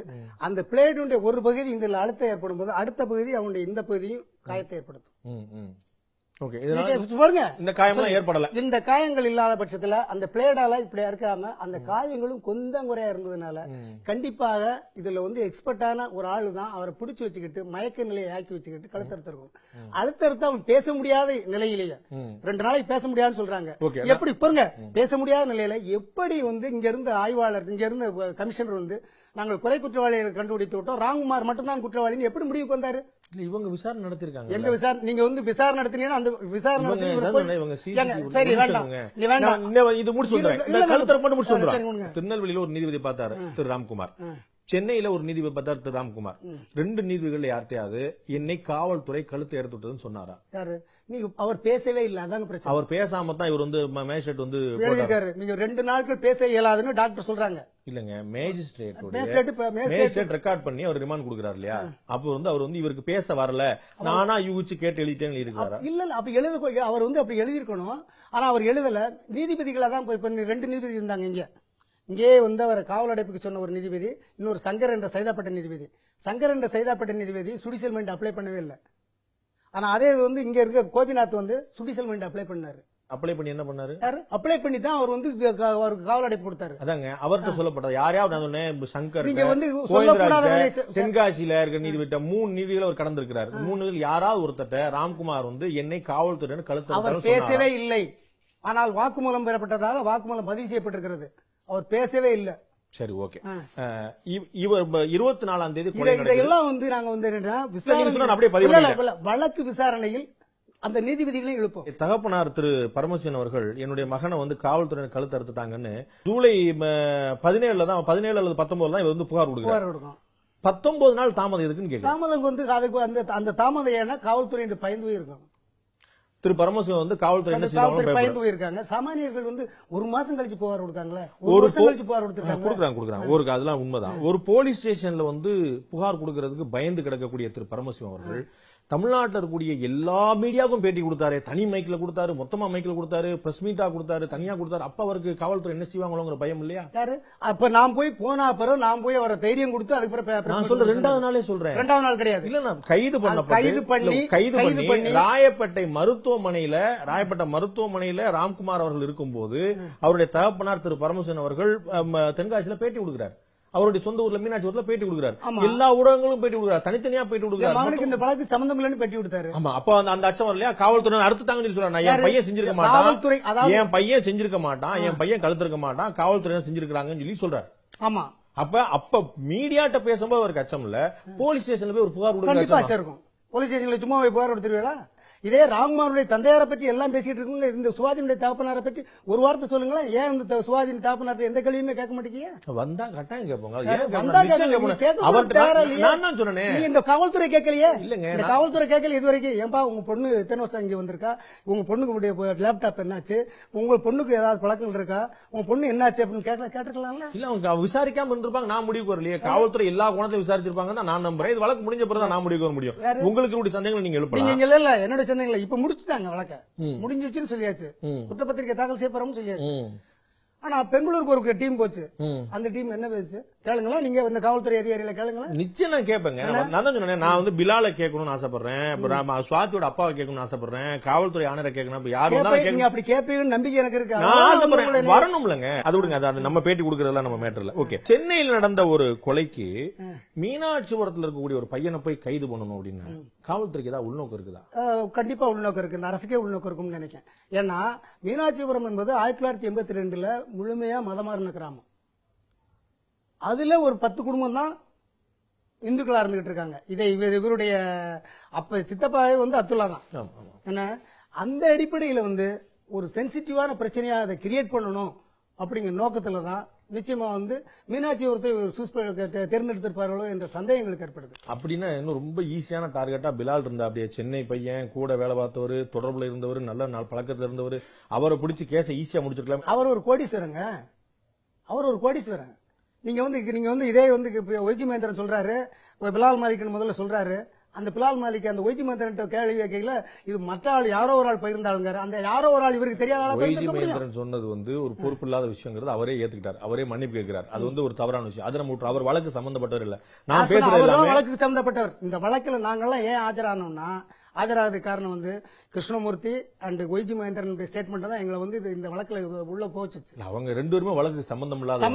Speaker 2: அந்த பிளேடுடைய ஒரு பகுதி இந்த அழுத்தம் ஏற்படும் போது அடுத்த பகுதி அவனுடைய இந்த பகுதியும் காயத்தை ஏற்படுத்தும்.
Speaker 1: இந்த காயங்கள் ஏற்படல.
Speaker 2: இந்த காயங்கள் இல்லாத பட்சத்துல அந்த பிளேடால இப்படி இருக்காம அந்த காயங்களும் கொஞ்சம் குறையா இருந்ததுனால கண்டிப்பாக இதுல வந்து எக்ஸ்பர்ட்டான ஒரு ஆளு தான் அவரை பிடிச்சு வச்சுக்கிட்டு மயக்க நிலையை ஆக்கி வச்சுக்கிட்டு கழுத்தறுத்திருக்கும். அழுத்தறுத்து அவன் பேச முடியாத நிலையிலேயே 2 நாளைக்கு பேச முடியாதுன்னு சொல்றாங்க. எப்படி பாருங்க, பேச முடியாத நிலையில எப்படி வந்து இங்க இருந்து ஆய்வாளர், இங்க இருந்து கமிஷனர் வந்து நாங்கள் குறை குற்றவாளிகளை கண்டுபிடித்து விட்டோம், ராம்குமார் மட்டும்தான் குற்றவாளின்னு எப்படி முடிவுக்கு வந்தாரு?
Speaker 1: இவங்க விசாரணை நடத்திருக்காங்க.
Speaker 2: எங்க விசாரணை? நீங்க வந்து விசாரணை நடத்தினீங்கன்னா அந்த விசாரணை
Speaker 1: சரி வேண்டாம், நீ வேண்டாம், இது முடிச்சு வந்துறேன், கழுத்தர மட்டும் முடிச்சு வந்துறேன். திருநெல்வேலியில ஒரு நீதிபதி பார்த்தாரு திரு ராம்குமார், சென்னையில ஒரு நீதிபதி பார்த்தாரு திரு ராம்குமார். 2 நீதிபதிகள் யார்ட்டையாவது என்னை காவல்துறை கழுத்தை எடுத்து விட்டதுன்னு சொன்னாரா?
Speaker 2: நீங்க அவர் பேசவே இல்ல, அதாங்க பிரச்சனை.
Speaker 1: அவர் பேசாம தான் இவர் வந்து மேஜிஸ்ட்ரேட் வந்து
Speaker 2: நீங்க 2 நாட்கள் பேச இயலாதுன்னு டாக்டர் சொல்றாங்க.
Speaker 1: இல்லங்க, மேஜிஸ்ட்ரேட் ரெக்கார்ட் பண்ணி அவர் ரிமாண்ட் கொடுக்குறாரு இல்லையா, அப்ப வந்து அவர் வந்து இவருக்கு பேச வரல, நானா யூகிச்சு கேட்டு எழுதிட்டேன்னு இருக்காரு.
Speaker 2: இல்ல அப்ப எழுத அவர் வந்து அப்படி எழுதிருக்கணும். ஆனா அவர் எழுதல. நீதிபதிகளா தான் 2 நீதிபதி இருந்தாங்க இங்கே வந்து அவர் காவல் அடைப்புக்கு சொன்ன ஒரு நீதிபதி, இன்னொரு சங்கர் என்ற சைதாப்பேட்டை நீதிபதி. சங்கர் என்ற சைதாப்பேட்டை நீதிபதி ஜுடிஷியல் மைண்ட் அப்ளை பண்ணவே இல்லை. ஆனா அதே வந்து இங்க இருக்க கோபிநாத் வந்து ஜுடிஷியல் மைண்ட் அப்ளை பண்ணாரு.
Speaker 1: அப்ளை பண்ணி என்ன பண்ணாரு?
Speaker 2: அப்ளை பண்ணி தான் அவர் வந்து அவருக்கு காவல் அடைப்பு கொடுத்தாரு.
Speaker 1: அதாங்க அவர்கிட்ட சொல்லப்பட்டது. யாரையாவது நான் சொன்னேன், சங்கர்,
Speaker 2: நீங்க வந்து
Speaker 1: தென்காசியில இருக்க நீதிபதி 3 நீதிகளை அவர் கடந்திருக்கிறார். 3 நீதிகள் யாராவது ஒருத்தட்ட ராம்குமார் வந்து என்னை காவல்துறை கழுத்து
Speaker 2: பேசவே இல்லை. ஆனால் வாக்குமூலம் பெறப்பட்டதாக வாக்குமூலம் பதிவு செய்யப்பட்டிருக்கிறது. அவர் பேசவே இல்லை.
Speaker 1: சரி, ஓகே. இவர் 24ஆம் தேதி
Speaker 2: இதெல்லாம் வந்து நாங்க வந்து வழக்கு விசாரணையில் அந்த நீதிபதிகளையும் எழுப்போம்.
Speaker 1: தகப்பனார் திரு பரமசிவன் அவர்கள் என்னுடைய மகனை வந்து காவல்துறை கழுத்து அறுத்துட்டாங்கன்னு ஜூலை 17 அல்லது 19 தான் இவர் வந்து புகார் கொடுக்கும். 19 நாள் தாமதம் எதுக்குன்னு கேட்க.
Speaker 2: தாமதம் வந்து அதுக்கு அந்த தாமதம் ஏன்னா காவல்துறை என்று பயந்து இருக்கும்.
Speaker 1: திரு பரமசிவன் வந்து காவல்துறை
Speaker 2: பயந்து போயிருக்காங்க. சாமானியர்கள் வந்து 1 மாசம் கழிச்சு புகார் கொடுக்காங்களே, 1 வருஷம் கழிச்சு புகார்
Speaker 1: கொடுக்குறாங்க. ஒரு அதெல்லாம் உண்மைதான். ஒரு போலீஸ் ஸ்டேஷன்ல வந்து புகார் கொடுக்கறதுக்கு பயந்து கிடக்கக்கூடிய திரு பரமசிவன் அவர்கள் தமிழ்நாட்டில் இருக்கக்கூடிய எல்லா மீடியாவுக்கும் பேட்டி கொடுத்தாரு. தனி மைக்கில் கொடுத்தாரு, மொத்தமா மைக்கில் கொடுத்தாரு, பிரஸ் மீட்டா கொடுத்தாரு, தனியா கொடுத்தாரு. அப்ப அவருக்கு காவல்துறை என்ன செய்வாங்களோங்கிற பயம் இல்லையா?
Speaker 2: அப்ப நான் போய் போனா பிறகு நான் போய் அவரை தைரியம் கொடுத்து அதுக்கு
Speaker 1: நான் சொல்றேன் 2வது நாளே சொல்றேன்.
Speaker 2: 2வது நாள் கிடையாது.
Speaker 1: இல்ல, நான் கைது பண்ணி ராயப்பேட்டை மருத்துவமனையில ராம்குமார் அவர்கள் இருக்கும்போது அவருடைய தகப்பனார் திரு பரமசிவன் அவர்கள் தென்காசியில பேட்டி கொடுக்கிறார். அவருடைய சொந்த ஊர்ல மீனாட்சிபுரத்துல பேட்டி கொடுக்கிறார். எல்லா ஊடகங்களும் பேட்டி கொடுக்கிறார், தனித்தனியா பேட்டி கொடுக்கிறார்.
Speaker 2: அவனுக்கு இந்த பழக்கு சம்பந்தம் இல்லைன்னு பேட்டி கொடுத்தாரு.
Speaker 1: ஆமா, அப்ப அந்த அச்சம் வரலையா? காவல்துறை அறுத்துட்டாங்கன்னு சொல்றாங்க. என் பையன் செஞ்சிருக்க மாட்டான், என் பையன் செஞ்சிருக்க மாட்டான், என் பையன் கழுத்திருக்க மாட்டான், காவல்துறை செஞ்சிருக்காங்கன்னு சொல்லி சொல்றாரு.
Speaker 2: ஆமா,
Speaker 1: அப்ப மீடியாட்ட பேசும்போது அவருக்கு அச்சம் இல்ல, போலீஸ் ஸ்டேஷன்ல போய் ஒரு புகார் கொடுக்க.
Speaker 2: போலீஸ் ஸ்டேஷன்ல சும்மா போய் புகார் கொடுத்துருவீங்களா? இதே ராம்குமாருடைய தந்தையாரை பற்றி எல்லாம் பேசிட்டு இருக்கீங்க. இந்த சுவாதினுடைய தாப்பனாரை பற்றி ஒரு வார்த்தை சொல்லுங்களேன். ஏன் இந்த சுவாதின் தாப்பனார் எந்த கேள்வியுமே கேட்க மாட்டேங்க?
Speaker 1: வந்தா கட்டாயம் கேட்பாங்க.
Speaker 2: இந்த காவல்துறை கேட்கலையே. இல்லங்க, இந்த காவல்துறை கேட்கல இது வரைக்கும். ஏன்பா உங்க பொண்ணு எத்தனை வருஷம் இங்க வந்திருக்கா? உங்க பொண்ணுக்கு லேப்டாப் என்னாச்சு? உங்க பொண்ணுக்கு ஏதாவது பழக்கங்கள் இருக்கா? உங்க பொண்ணு என்னாச்சு அப்படின்னு கேட்டுக்கலாம்ல.
Speaker 1: இல்ல, அவங்க விசாரிக்காம இருந்திருப்பாங்க. நான் முடிவுக்கு வரலையே. காவல்துறை எல்லா கோணத்தையும் விசாரிச்சிருப்பாங்க தான் நான் நம்புறேன். இது வழக்கு முடிஞ்ச பிறகு நான் முடிவுக்கு வர முடியும். உங்களுக்கு சந்தேகங்கள் நீங்க எழுப்பலாம்.
Speaker 2: என்னோட இப்ப முடிச்சுட்டாங்க, வழக்க முடிஞ்சிச்சுன்னு சொல்லியாச்சு, குற்றப்பத்திரிகை தாக்கல் செய்யப்படுறோம்னு சொல்லியாச்சு. ஆனா பெங்களூருக்கு ஒரு டீம் போச்சு. அந்த டீம் என்ன பேச்சு கேளுங்களா? நீங்க இந்த காவல்துறை ஏரியால கேளுங்களா?
Speaker 1: நிச்சயம் நான் கேட்பேங்க. நான் தான் சொன்னேன், நான் வந்து பிலால கேட்கணும்னு ஆசைப்படுறேன், சுவாதியோட அப்பாவை கேட்கணும்னு ஆசைப்படுறேன், காவல்துறை ஆணையரை கேட்கணும். யாரும்
Speaker 2: அப்படி கேட்பீங்கன்னு நம்பிக்கை எனக்கு இருக்கு.
Speaker 1: வரணும்லங்க. அது விடுங்க, அது நம்ம பேட்டி கொடுக்கறதெல்லாம் நம்ம மேட்டர்ல. ஓகே, சென்னையில் நடந்த ஒரு கொலைக்கு மீனாட்சிபுரத்தில் இருக்கக்கூடிய ஒரு பையனை போய் கைது பண்ணணும் அப்படின்னு காவல்துறைக்கு ஏதாவது உள்நோக்கம் இருக்குதா?
Speaker 2: கண்டிப்பா உள்நோக்கம் இருக்கு. அரசுக்கே உள்நோக்கம் இருக்கும்னு நினைக்கிறேன். ஏன்னா மீனாட்சிபுரம் என்பது 1982 முழுமையா மதமாறின கிராமம். அதுல ஒரு 10 குடும்பம் தான் இந்துக்களா இருந்துகிட்டு இருக்காங்க. இதை இவருடைய அப்ப சித்தப்பாவே வந்து அப்துல்லா தான். என்ன அந்த அடிப்படையில வந்து ஒரு சென்சிட்டிவான பிரச்சனையா அதை கிரியேட் பண்ணணும் அப்படிங்கிற நோக்கத்துலதான் நிச்சயமா வந்து மீனாட்சிபுரத்தை தேர்ந்தெடுத்திருப்பார்களோ என்ற சந்தேகங்களுக்கு ஏற்படுது.
Speaker 1: அப்படின்னா இன்னும் ரொம்ப ஈஸியான டார்கெட்டா பிலால் இருந்தா. அப்படியே சென்னை பையன், கூட வேலை பார்த்தவர், தொடர்புல இருந்தவர், நல்ல நாள் பழக்கத்தில் இருந்தவர், அவரை பிடிச்சி கேஸ ஈஸியா முடிச்சிருக்கலாம்.
Speaker 2: அவர் ஒரு கோடீஸ்வரங்க. நீங்க வந்து இதே வந்து ஒய்ஜி மகேந்திரன் சொல்றாரு, பிலால் மாலிக் முதல்ல சொல்றாரு. அந்த பிலால் மாலிக் அந்த ஒய்ஜி மகேந்திரன் கேள்வி கேட்கல, இது மற்ற ஆள் யாரோ ஒரு ஆள் பகிர்ந்தாளுங்க. அந்த யாரோ ஒரு ஆள் இவருக்கு தெரியாத
Speaker 1: ஒய்ஜி மகேந்திரன் சொன்னது வந்து ஒரு பொறுப்பு இல்லாத விஷயங்கிறது அவரே ஏத்துக்கிட்டார், அவரே மன்னிப்பு கேட்கிறார். அது வந்து ஒரு தவறான விஷயம். அது நம்ம அவர் வழக்கு சம்பந்தப்பட்டவர் இல்ல. நான் பேசுறது
Speaker 2: வழக்கு சம்பந்தப்பட்டவர். இந்த வழக்குல நாங்கெல்லாம் ஏன் ஆஜரானோம்னா, ஆஜராத காரணம் வந்து Krishnamurthy and YG Mahendran statement தான் எங்களை வந்து இந்த வழக்குல உள்ள போச்சு.
Speaker 1: அவங்க 2 பேருமே வழக்கு சம்பந்தம் இல்லாத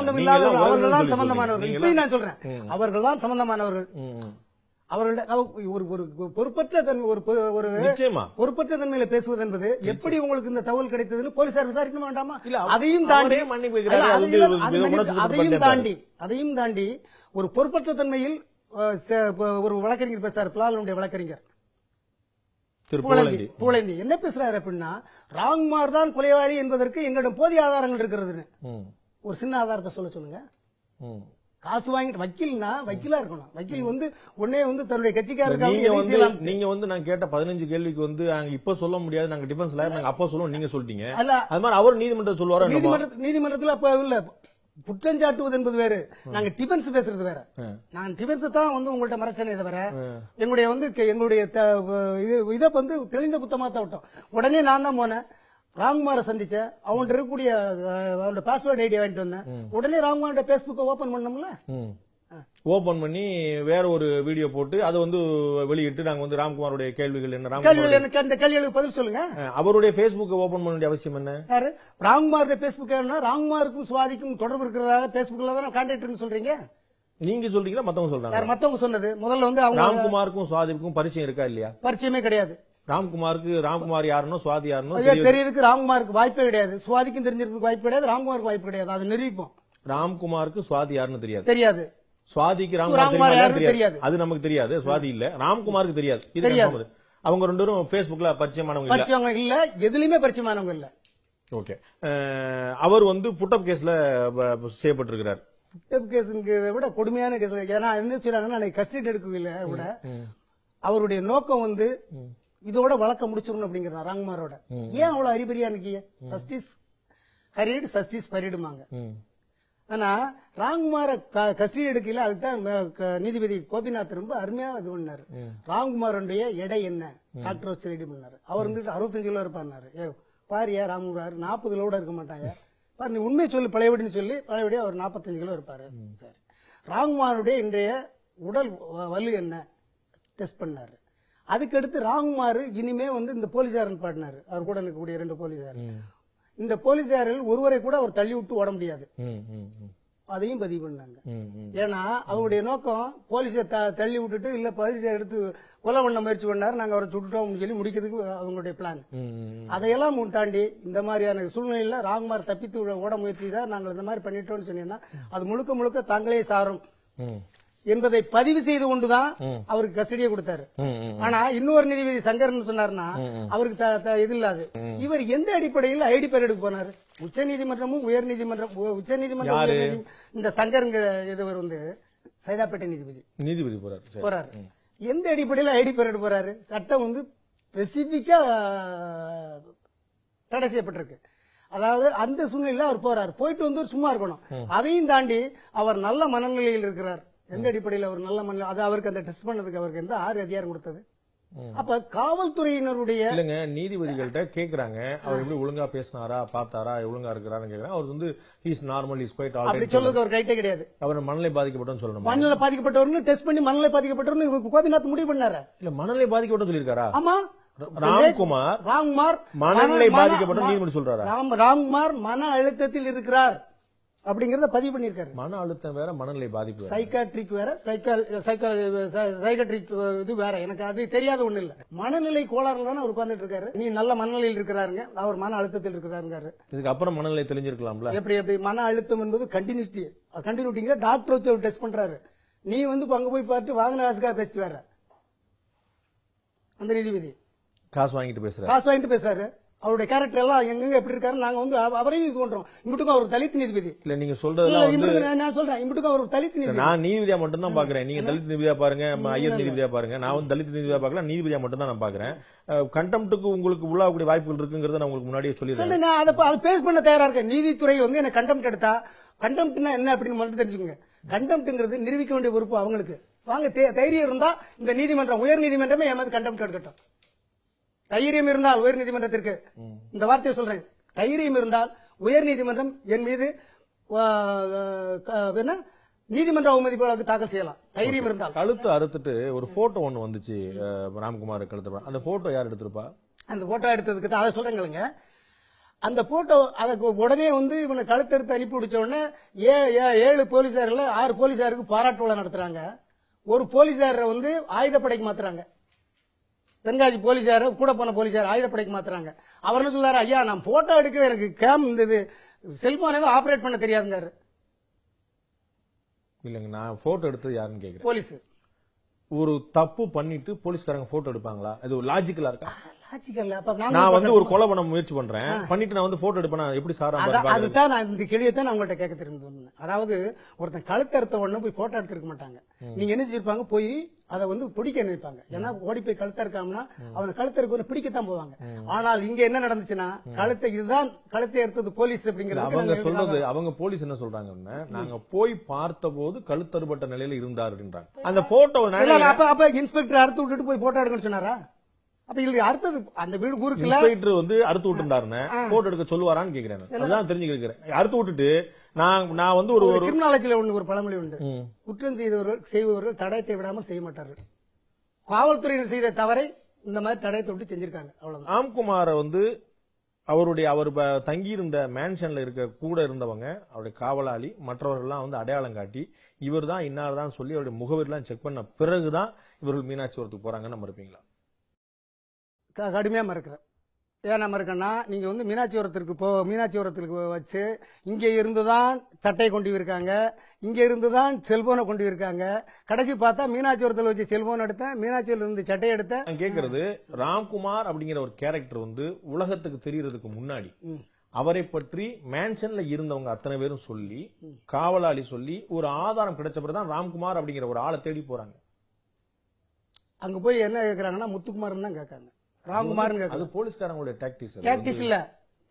Speaker 2: அவர்கள் தான் சம்பந்தமானவர்கள். இப்பயும் நான் சொல்றேன், அவர்கள் தான் சம்பந்தமானவர்கள். ஒரு பொறுப்பற்ற தன்மையில பேசுவது என்பது எப்படி உங்களுக்கு இந்த தகவல் கிடைத்ததுன்னு போலீசார் விசாரிக்க வேண்டாமா? அதையும் தாண்டி ஒரு பொறுப்பற்ற தன்மையில் ஒரு வழக்கறிஞர் பேசுறாரு, பிலாலுடைய வழக்கறிஞர்
Speaker 1: பூலேந்தி.
Speaker 2: பூலேந்தி என்ன பேசுறாரு அப்படின்னா, ராம்குமார் தான் கொலைவாளி என்பதற்கு எங்களிடம் போதிய ஆதாரங்கள் இருக்கிறதுன்னு. ஒரு சின்ன ஆதாரத்தை சொல்லுங்க. காசு வாங்கிட்டு வக்கீல்னா வக்கீலா இருக்கணும். வக்கீல் வந்து உடனே வந்து தன்னுடைய கட்சிக்காரர்கள்
Speaker 1: நீங்க வந்து நான் கேட்ட 15 கேள்விக்கு வந்து நாங்க இப்ப சொல்ல முடியாது, நாங்க டிஃபென்ஸ்ல நாங்க அப்ப சொல்லுவோம், நீங்க சொல்லிட்டீங்க. அது மாதிரி அவர் நீதிமன்றம் சொல்லுவாரு.
Speaker 2: நீதிமன்றத்தில் அப்ப இல்ல, குற்றஞ்சாட்டுவது என்பது வேறு, நாங்க டிஃபென்ஸ் பேசுறது வேற. நான் டிஃபென்ஸ் தான் வந்து உங்கள்ட்ட மறைச்சனே தவிர எங்களுடைய வந்து எங்களுடைய இதை வந்து தெளிந்த புத்தமா தான் விட்டோம். உடனே நான் தான் போனேன், ராம்குமாரை சந்திச்சேன், அவன்கிட்ட இருக்கக்கூடிய அவனோட பாஸ்வேர்ட் ஐடியா வாங்கிட்டு வந்தேன். உடனே ராம்குமாரோட பேஸ்புக் ஓபன் பண்ணோம்ல,
Speaker 1: ஓபன் பண்ணி வேற ஒரு வீடியோ போட்டு அதை வந்து வெளியிட்டு நாங்க வந்து ராம்குமாருடைய கேள்விகள் என்ன,
Speaker 2: அந்த கேள்விகளுக்கு பதில் சொல்லுங்க.
Speaker 1: அவருடைய பேஸ்புக் ஓபன் பண்ண வேண்டிய அவசியம் என்ன?
Speaker 2: ராம்குமாருடைய பேஸ்புக் ராம்குமாருக்கும் சுவாதிக்கும் தொடர்பு இருக்கிறதாக பேஸ்புக்ல தான் கான்டாக்ட் சொல்றீங்க.
Speaker 1: நீங்க சொல்றீங்களா மத்தவங்க சொல்றாங்க?
Speaker 2: மத்தவங்க சொன்னது. முதல்ல வந்து
Speaker 1: ராம்குமாருக்கும் சுவாதிக்கும் பரிச்சயம் இருக்கா இல்லையா?
Speaker 2: பரிச்சயமே கிடையாது.
Speaker 1: ராம்குமார் யாருன்னு சுவாதி யாருன்னு
Speaker 2: தெரியறதுக்கு ராம்குமாருக்கு வாய்ப்பே கிடையாது, சுவாதிக்கும் தெரிஞ்சிருக்கிறதுக்கு வாய்ப்பு கிடையாது, ராம்குமாருக்கு வாய்ப்பு கிடையாது. அது நிரூபிப்போம்.
Speaker 1: ராம்குமாருக்கு சுவாதி யாருன்னு தெரியாது. சுவாதிக்கு ராம்குமார் தெரியாது, அது நமக்கு தெரியாது. சுவாதி இல்ல, ராம்குமாருக்கு தெரியாது. அவங்க ரெண்டு பேரும் பேஸ்புக்ல பரிச்சயமானவங்க
Speaker 2: இல்ல, எதுலயுமே பரிச்சயமானவங்க இல்ல.
Speaker 1: ஓகே. அவர் வந்து புட்டப் கேஸ்ல செய்யப்பட்டிருக்கிறார்.
Speaker 2: புட்டப் கேஸ்ங்கிறத விட கொடுமையான கேஸ். ஏன்னா என்ன செய்யறாங்கன்னா, கஸ்டடி எடுக்கவில்லை விட அவருடைய நோக்கம் வந்து இதோட வழக்க முடிச்சிடணும் அப்படிங்கிறதா ராம்குமாரோட. ஏன் அவ்வளவு அறிபறியா இருக்கீங்க? ஜஸ்டிஸ் ஹரிடு ஜஸ்டிஸ் பரிடுமாங்க. ஆனா ராம்குமார கஸ்டடி எடுக்கல, அதுதான் நீதிபதி கோபிநாத் ரொம்ப அருமையா இது பண்ணாரு. ராம்குமாருடைய எடை என்ன டாக்டர் சொல்லி பண்ணாரு. அவர் வந்துட்டு 65 கிலோ இருப்பாரு. பாரியா ராம்குமார் 40 கிலோட இருக்க மாட்டாங்க, பாரு நீ உண்மையை சொல்லி பழையபடினு சொல்லி பழையபடியா அவர் 45 கிலோ இருப்பாரு. சரி, ராம்குமாருடைய இன்றைய உடல் வலு என்ன டெஸ்ட் பண்ணாரு. அதுக்கடுத்து ராம்குமார் இனிமே வந்து இந்த போலீசாரன் பாடினாரு, அவர் கூட இருக்கக்கூடிய 2 போலீசார். இந்த போலீசாரில் ஒருவரை கூட அவர் தள்ளி விட்டு ஓட முடியாது, அதையும் பதிவு பண்ணாங்க. ஏன்னா அவருடைய நோக்கம் போலீஸை தள்ளி விட்டுட்டு இல்ல போலீஸை எடுத்து கொலை பண்ண முயற்சி பண்ணாரு, நாங்க அவரை சுட்டுட்டோம் சொல்லி முடிக்கிறதுக்கு அவங்களுடைய பிளான். அதையெல்லாம் தாண்டி இந்த மாதிரியான சூழ்நிலையில ராம்குமார் தப்பித்து ஓட முயற்சி தான் நாங்கள் இந்த மாதிரி பண்ணிட்டோம்னு சொன்னீங்கன்னா அது முழுக்க முழுக்க தாங்களே சாரும் என்பதை பதிவு செய்து கொண்டுதான் அவருக்கு கஸ்டடியை கொடுத்தாரு. ஆனா இன்னொரு நீதிபதி சங்கர்னு சொன்னார்னா அவருக்கு இது இல்லாது. இவர் எந்த அடிப்படையில் ஐடி பேர் எடுக்க போனாரு? உச்ச நீதிமன்றமும் உயர் நீதிமன்றம், உச்ச நீதிமன்றம் இந்த சங்கருங்க இதுவர் வந்து சைதாப்பேட்டை நீதிபதி போறாரு. எந்த அடிப்படையில் ஐடி பேர் எடுக்க போறாரு? சட்டம் வந்து ஸ்பெசிபிக்கா தடை செய்யப்பட்டிருக்கு. அதாவது அந்த சூழ்நிலையில அவர் போறாரு. போயிட்டு வந்து சும்மா இருக்கணும். அதையும் தாண்டி அவர் நல்ல மனநிலையில் இருக்கிறார். எந்த அடிப்படையில் அவர் நல்ல மனநிலை, அது அவருக்கு அந்த டெஸ்ட் பண்ணதுக்கு அவருக்கு எந்த அதிகாரம் கொடுத்தது? அப்ப காவல்துறையினருடைய
Speaker 1: இல்லங்க, நீதிபதிகள்கிட்ட கேக்குறாங்க அவர் எப்படி ஒழுங்கா பேசினாரா, பார்த்தாரா, ஒழுங்கா இருக்கிறாரு கேக்குறாங்க. அவர் வந்து he's normal, is quite all
Speaker 2: அப்படி சொல்றதுக்கு அவர் கைட்டே கிடையாது.
Speaker 1: அவர் மனநிலை பாதிக்கப்பட்டவன்னு சொல்லணும்.
Speaker 2: மனநிலை பாதிக்கப்பட்டவர்னு டெஸ்ட் பண்ணி மனநிலை பாதிக்கப்பட்டவர்னு கோபிநாத் முடிவு பண்ணாரு.
Speaker 1: இல்ல, மனநிலை பாதிக்கப்பட்ட சொல்லிருக்காரா?
Speaker 2: ஆமா,
Speaker 1: ராம்குமார் மனநிலை பாதிக்கப்பட்ட நீதிபதி சொல்றாரா?
Speaker 2: ராம்குமார் மன அழுத்தத்தில் இருக்கிறார் அப்படிங்கறத பதிவு பண்ணிருக்காரு.
Speaker 1: மன அழுத்தம் வேற, மனநிலை பாதிப்பு
Speaker 2: சைக்காட்ரிக் வேற, சைக்காட்ரிக் இது வேற. எனக்கு அது தெரியாத ஒண்ணு இல்ல. மனநிலை கோளாறுல தானே அவர் உட்கார்ந்துட்டு இருக்காரு. நீ நல்ல மனநிலையில் இருக்கிறாருங்க, அவர் மன அழுத்தத்தில் இருக்கிறாரு.
Speaker 1: இதுக்கு அப்புறம் மனநிலை தெரிஞ்சிருக்கலாம்ல.
Speaker 2: எப்படி மன அழுத்தம் என்பது கண்டினியூட்டிங்க டாக்டர் வச்சு அவர் டெஸ்ட் பண்றாரு. நீ வந்து அங்க போய் பார்த்து வாங்கின காசுக்காக பேசிட்டு வர அந்த நீதிபதி
Speaker 1: காசு வாங்கிட்டு பேசுறாரு.
Speaker 2: அவருடைய கேரக்டர் எல்லாம் எங்க எப்படி இருக்காரு, நாங்க வந்து அவரையும் இது பண்றோம். இங்கிட்டுக்கும் அவர் தலித் நீதிபதி
Speaker 1: இல்ல, நீங்க சொல்றது
Speaker 2: நான் சொல்றேன். இங்கிட்டுக்கும் அவர் தலித் நீதிபதி.
Speaker 1: நான் நீதிபதியா மட்டும் தான் பாக்குறேன். நீங்க தலித் நீதிபதியா பாருங்க, ஐஎஸ் நீதிபதியா பாருங்க. நான் வந்து தலித் நீதிபதியா பாக்கல, நீதிபதியா மட்டும் தான் நான் பாக்குறேன். கண்டெம்ட்டுக்கு உங்களுக்கு உள்ளாகக்கூடிய வாய்ப்புகள் இருக்குங்கிறத நான் உங்களுக்கு முன்னாடியே சொல்லிடுறேன்.
Speaker 2: நான் அதை பேஸ் பண்ண தயாரா இருக்கேன். நீதித்துறை வந்து என்ன கண்டெம்ட் எடுத்தா, கண்டெம்ட்னா என்ன அப்படின்னு மட்டும் தெரிஞ்சுக்கோங்க. கண்டெம்ட்ங்கிறது நிரூபிக்க வேண்டிய பொறுப்பு அவங்களுக்கு. வாங்க, தைரியம் இருந்தா இந்த நீதிமன்றம், உயர் நீதிமன்றமே என் கண்டெம்ட் எடுக்கட்டும். தைரியம் இருந்தால் உயர் நீதிமன்றத்திற்கு, இந்த வார்த்தையை சொல்றேன், தைரியம் இருந்தால் உயர் நீதிமன்றம் என் மீது நீதிமன்ற அவமதிப்பு வழக்கு தாக்கல் செய்யலாம். தைரியம் இருந்தால்.
Speaker 1: கழுத்து அறுத்துட்டு ஒரு போட்டோ ஒண்ணு வந்துச்சு ராம்குமார் கழுத்து. அந்த போட்டோ யார் எடுத்திருப்பா?
Speaker 2: அந்த போட்டோ எடுத்ததுக்கு அதை சொல்றேங்க. அந்த போட்டோ அதுக்கு உடனே வந்து இவனை கழுத்தெடுத்து அனுப்பி விடிச்ச உடனே 7 போலீசார்கள் 6 போலீசாருக்கு பாராட்டு விழா நடத்துறாங்க. ஒரு போலீசார வந்து ஆயுதப்படைக்கு மாத்துறாங்க. தென்காசி போலீசார கூட போன போலீசார் ஆயுதப்படைக்கு மாத்துறாங்க. அவர் என்ன சொல்றாரு, ஐயா நான் போட்டோ எடுக்க எனக்கு இந்த செல்போனே ஆபரேட் பண்ண தெரியாதுங்காரு.
Speaker 1: இல்லங்க, நான் போட்டோ எடுத்தது யாருன்னு கேக்குறேன்.
Speaker 2: போலீஸ்
Speaker 1: ஒரு தப்பு பண்ணிட்டு போலீஸ்காரங்க போட்டோ எடுப்பாங்களா? அது லாஜிக்கலா இருக்கா?
Speaker 2: லாஜிக்கல். அப்ப
Speaker 1: நான் வந்து ஒரு கொலை பண்ண முயற்சி பண்றேன், பண்ணிட்டு நான் வந்து போட்டோ எடுப்பேன், எப்படி சார்?
Speaker 2: அதுதான் நான் இந்த கேள்வியை தான் நான் உங்கள்ட்ட கேட்க தெரிஞ்சு. அதாவது ஒருத்தன் கழுத்தறுத்த உடனே போய் போட்டோ எடுத்துருக்க மாட்டாங்க. நீங்க என்ன செஞ்சிருப்பாங்க, போய் அதை வந்து பிடிக்க நினைப்பாங்க. ஏன்னா ஓடி போய் கழுத்த இருக்காங்கன்னா அவன் கழுத்தருக்கு பிடிக்கத்தான் போவாங்க. ஆனால் இங்க என்ன நடந்துச்சுன்னா, இதுதான் கழுத்தை எடுத்தது போலீஸ் அப்படிங்கிறது
Speaker 1: அவங்க சொல்றது. அவங்க போலீஸ் என்ன சொல்றாங்கன்னா, நாங்க போய் பார்த்த போது கழுத்தறுபட்ட நிலையில இருந்தாருன்றாங்க. அந்த போட்டோ
Speaker 2: அப்ப இன்ஸ்பெக்டர் அறுத்து விட்டுட்டு போய் போட்டோ எடுக்கணும்னு சொன்னாரா? அப்ப இதுல அடுத்தது அந்த வீடு ஊருக்குள்ள
Speaker 1: இன்ஸ்பெக்டர் வந்து அறுத்து விட்டுருந்தாருன்னு போட்டோ எடுக்க சொல்லுவாரான்னு கேக்குறேன். அதுதான் தெரிஞ்சுக்கிறேன். அறுத்து விட்டுட்டு நான் வந்து ஒரு
Speaker 2: கிரிமினாலஜில ஒரு பழமொழி உண்டு, குற்றம் செய்பவர்கள் தடயத்தை விடாமல் செய்ய மாட்டார்கள். காவல்துறையினர் செய்த தவறை இந்த மாதிரி தடயத்தை விட்டு செஞ்சிருக்காங்க. அவ்வளவுதான்.
Speaker 1: ராம்குமார வந்து அவர் தங்கியிருந்த மேன்ஷன்ல இருக்க கூட இருந்தவங்க, அவருடைய காவலாளி, மற்றவர்கள்லாம் வந்து அடையாளம் காட்டி இவர் தான் இன்னார் தான் சொல்லி அவருடைய முகவரிலாம் செக் பண்ண பிறகுதான் இவர்கள் மீனாட்சிபுரத்துக்கு போறாங்கன்னு நம்ம இருப்பீங்களா?
Speaker 2: கடுமையா மறுக்கிறேன். ஏன் நான் மறுக்கேன்னா, நீங்க வந்து மீனாட்சிபுரத்திற்கு வச்சு இங்க இருந்துதான் சட்டையை கொண்டு இருக்காங்க, இங்க இருந்துதான் செல்போனை கொண்டு இருக்காங்க. கடைசி பார்த்தா மீனாட்சிபுரத்தில் வச்சு செல்போன் எடுத்தேன், மீனாட்சியில் இருந்து சட்டையை எடுத்தேன்.
Speaker 1: நான் கேட்கறது, ராம்குமார் அப்படிங்கிற ஒரு கேரக்டர் வந்து உலகத்துக்கு தெரியறதுக்கு முன்னாடி அவரை பற்றி மேன்ஷன்ல இருந்தவங்க அத்தனை பேரும் சொல்லி, காவலாளி சொல்லி, ஒரு ஆதாரம் கிடைச்ச பிறகுதான் ராம்குமார் அப்படிங்கிற ஒரு ஆளை தேடி போறாங்க.
Speaker 2: அங்க போய் என்ன கேட்கறாங்கன்னா, முத்துக்குமார் தான் கேட்காங்க, ராம்குமார்.
Speaker 1: அது போலீஸ்காரங்களுடைய
Speaker 2: டாக்டிக்ஸ் இல்ல,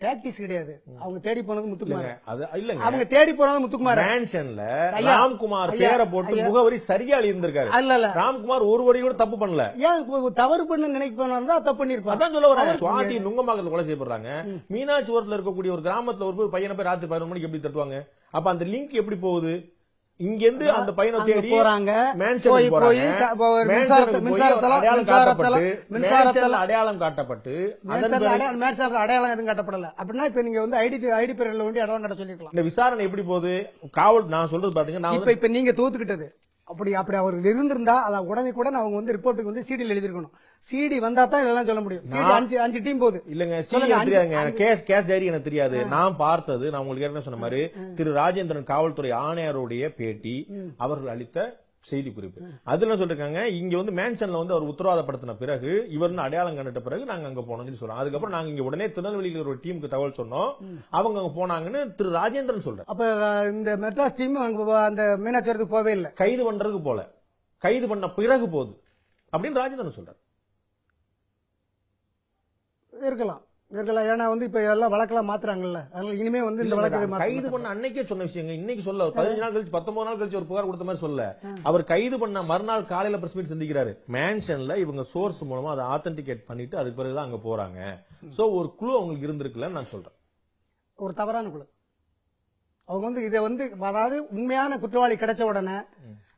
Speaker 2: டாக்டிக்ஸ் கிடையாது. அவங்க தேடி போனது முத்துக்குமார்.
Speaker 1: அது இல்லங்க,
Speaker 2: அவங்க தேடி போனது முத்துக்குமார்.
Speaker 1: மேன்ஷன்ல ராம்குமார் பேரை போட்டு முகவரி சரியா இருந்திருக்காரு.
Speaker 2: இல்ல
Speaker 1: ராம்குமார் ஒரு வரி கூட தப்பு பண்ணல.
Speaker 2: ஏன் தவறு பண்ண நினைக்க தப்பு பண்ணிருப்பாங்க.
Speaker 1: அதான் சொல்ல வரேன். சுவாதி நுங்கம்பாக்கத்துல கொலை செய்யப்படுறாங்க. மீனாட்சிபுரத்துல இருக்கக்கூடிய ஒரு கிராமத்துல ஒரு பையனை போய் ராத்திரி 11 மணிக்கு எப்படி தட்டுவாங்க? அப்ப அந்த லிங்க் எப்படி போகுது? இங்க இருந்து அந்த பையனை தேடி
Speaker 2: போறாங்க,
Speaker 1: அடையாளம் காட்டப்பட்டு
Speaker 2: அடையாளம் எதுவும் காட்டப்படல. அப்படின்னா இப்ப நீங்க வந்து ஐடி பேர்ல வேண்டி அடையாளம் காட்ட சொல்லிருக்கலாம்.
Speaker 1: இந்த விசாரணை எப்படி போகுது? காவல் நான் சொல்றது பாத்தீங்கன்னா,
Speaker 2: இப்ப நீங்க தோத்துக்கிட்டது. அப்படி அவர் இருந்திருந்தா அதை உடனே கூட அவங்க வந்து ரிப்போர்ட்டுக்கு வந்து சிடியில் எழுதிருக்கணும். சிடி வந்தா தான் இதெல்லாம் சொல்ல முடியும். 5 டீம் போகுது.
Speaker 1: இல்லங்க, தெரியாதுங்க. கேஸ் டைரி எனக்கு தெரியாது. நான் பார்த்தது, நான் உங்களுக்கு ஏற்கனவே சொன்ன மாதிரி திரு ராஜேந்திரன் காவல்துறை ஆணையருடைய பேட்டி, அவர்கள் அளித்த செய்தி குறிப்பு. அதுல சொல்லிருக்காங்க, இங்க வந்து மேன்ஷன்ல வந்து அவர் உத்தரவாதப்படுத்தின பிறகு, இவர் அடையாளம் கண்டுட்ட பிறகு நாங்க அங்க போனோம்னு சொல்றோம். அதுக்கப்புறம் நாங்க இங்க உடனே திருநெல்வேலியில ஒரு டீமுக்கு தகவல் சொன்னோம், அவங்க அங்க போனாங்கன்னு திரு ராஜேந்திரன் சொல்றாரு.
Speaker 2: அப்ப இந்த மெட்ராஸ் டீம் அந்த மீனாட்சிபுரத்துக்கு போவே இல்லை,
Speaker 1: கைது பண்றதுக்கு போல, கைது பண்ண பிறகு போகுது அப்படின்னு ராஜேந்திரன் சொல்றாரு.
Speaker 2: இருக்கலாம். ஏன்னா வந்து இப்ப எல்லாம் வழக்கெல்லாம் மாத்துறாங்கல்ல, அதனால இனிமே வந்து இந்த வழக்கு
Speaker 1: கைது பண்ண அன்னைக்கே சொன்ன விஷயங்க இன்னைக்கு சொல்ல 15 நாள் கழிச்சு 19 நாள் கழிச்சு ஒரு புகார் கொடுத்த மாதிரி சொல்ல, அவர் கைது பண்ண மறுநாள் காலையில பிரஸ் மீட் சந்திக்கிறாரு. மேன்ஷன்ல இவங்க சோர்ஸ் மூலமா அதை ஆத்தென்டிகேட் பண்ணிட்டு அதுக்கு பிறகுதான் அங்க போறாங்க. சோ ஒரு குழு அவங்களுக்கு இருந்திருக்குல்ல நான் சொல்றேன்.
Speaker 2: ஒரு தவறான குழு. அவங்க வந்து இதை வந்து அதாவது உண்மையான குற்றவாளி கிடைச்ச உடனே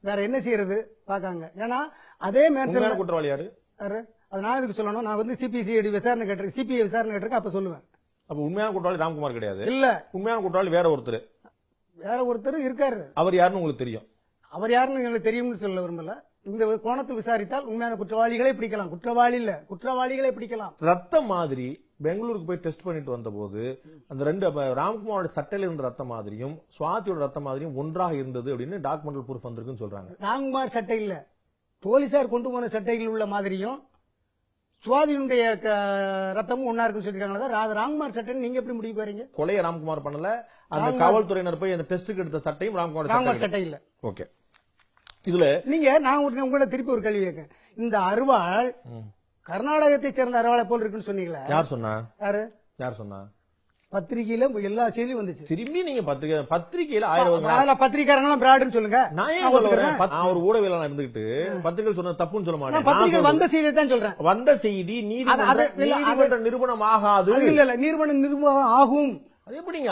Speaker 2: வேற என்ன செய்யறது பாக்காங்க. ஏன்னா அதே மேன்ஷன்
Speaker 1: குற்றவாளி யாரு?
Speaker 2: அது நான் எதுக்கு சொல்லணும்? நான் வந்து சிபிசிஐடி விசாரணை கேட்டிருக்கேன், சிபிஐ விசாரணை கேட்டிருக்கேன், அப்ப சொல்லுவேன்.
Speaker 1: அப்ப உண்மையான குற்றவாளி ராம்குமார் கிடையாது.
Speaker 2: இல்ல,
Speaker 1: உண்மையான குற்றவாளி வேற ஒருத்தர்
Speaker 2: இருக்காரு.
Speaker 1: அவர் யாருன்னு உங்களுக்கு தெரியும்?
Speaker 2: அவர் யாருன்னு எங்களுக்கு தெரியும்னு சொல்ல விரும்பல. இந்த கோணத்தை விசாரித்தால் உண்மையான குற்றவாளிகளை பிடிக்கலாம். குற்றவாளி இல்ல, குற்றவாளிகளை பிடிக்கலாம்.
Speaker 1: ரத்தம் மாதிரி பெங்களூருக்கு போய் டெஸ்ட் பண்ணிட்டு வந்த போது அந்த ரெண்டு ராம்குமாரோட சட்டையில இருந்த ரத்த மாதிரியும் சுவாதியோட ரத்த மாதிரியும் ஒன்றாக இருந்தது அப்படின்னு டாக்குமெண்டல் ப்ரூஃப் வந்திருக்குன்னு சொல்றாங்க.
Speaker 2: ராம்குமார் சட்டை இல்ல, போலீசார் கொண்டு போன சட்டையில் உள்ள மாதிரியும் சுவாதியினுடைய ரத்தமும் ஒன்னா இருக்குன்னு சொல்லிருக்காங்க. ராம்குமார் சட்டைன்னு நீங்க எப்படி முடிவுக்கு வரீங்க?
Speaker 1: கொலையை ராம்குமார் பண்ணல, அந்த காவல்துறையினர் போய் அந்த டெஸ்டுக்கு எடுத்த சட்டையும் ராம்குமார்
Speaker 2: சட்டை இல்ல.
Speaker 1: ஓகே, இதுல
Speaker 2: நீங்க நான் உங்களை திருப்பி ஒரு கேள்வி கேட்க, இந்த அருவாள் கர்நாடகத்தை சேர்ந்த அருவாளை போல் இருக்குன்னு சொன்னீங்களா?
Speaker 1: யார் சொன்னா? யார் சொன்னா?
Speaker 2: பத்திரிகையில எல்லா செய்தியும் வந்துச்சு.
Speaker 1: திரும்பி நீங்க பத்திரிகையில 1000
Speaker 2: பத்திரிகையாளர்களும் பிராடுன்னு சொல்லுங்க.
Speaker 1: நான் ஒரு ஊடகவியலாளர் இருந்துகிட்டு பத்திரிகை சொன்ன தப்புன்னு சொல்ல மாட்டேன்.
Speaker 2: பத்திரிகை வந்த செய்தியை தான் சொல்றேன்.
Speaker 1: வந்த செய்தி நீதிமன்ற நிரூபணம் ஆகாது.
Speaker 2: இல்ல, நிரூபணம் ஆகும்.
Speaker 1: அது எப்படிங்க?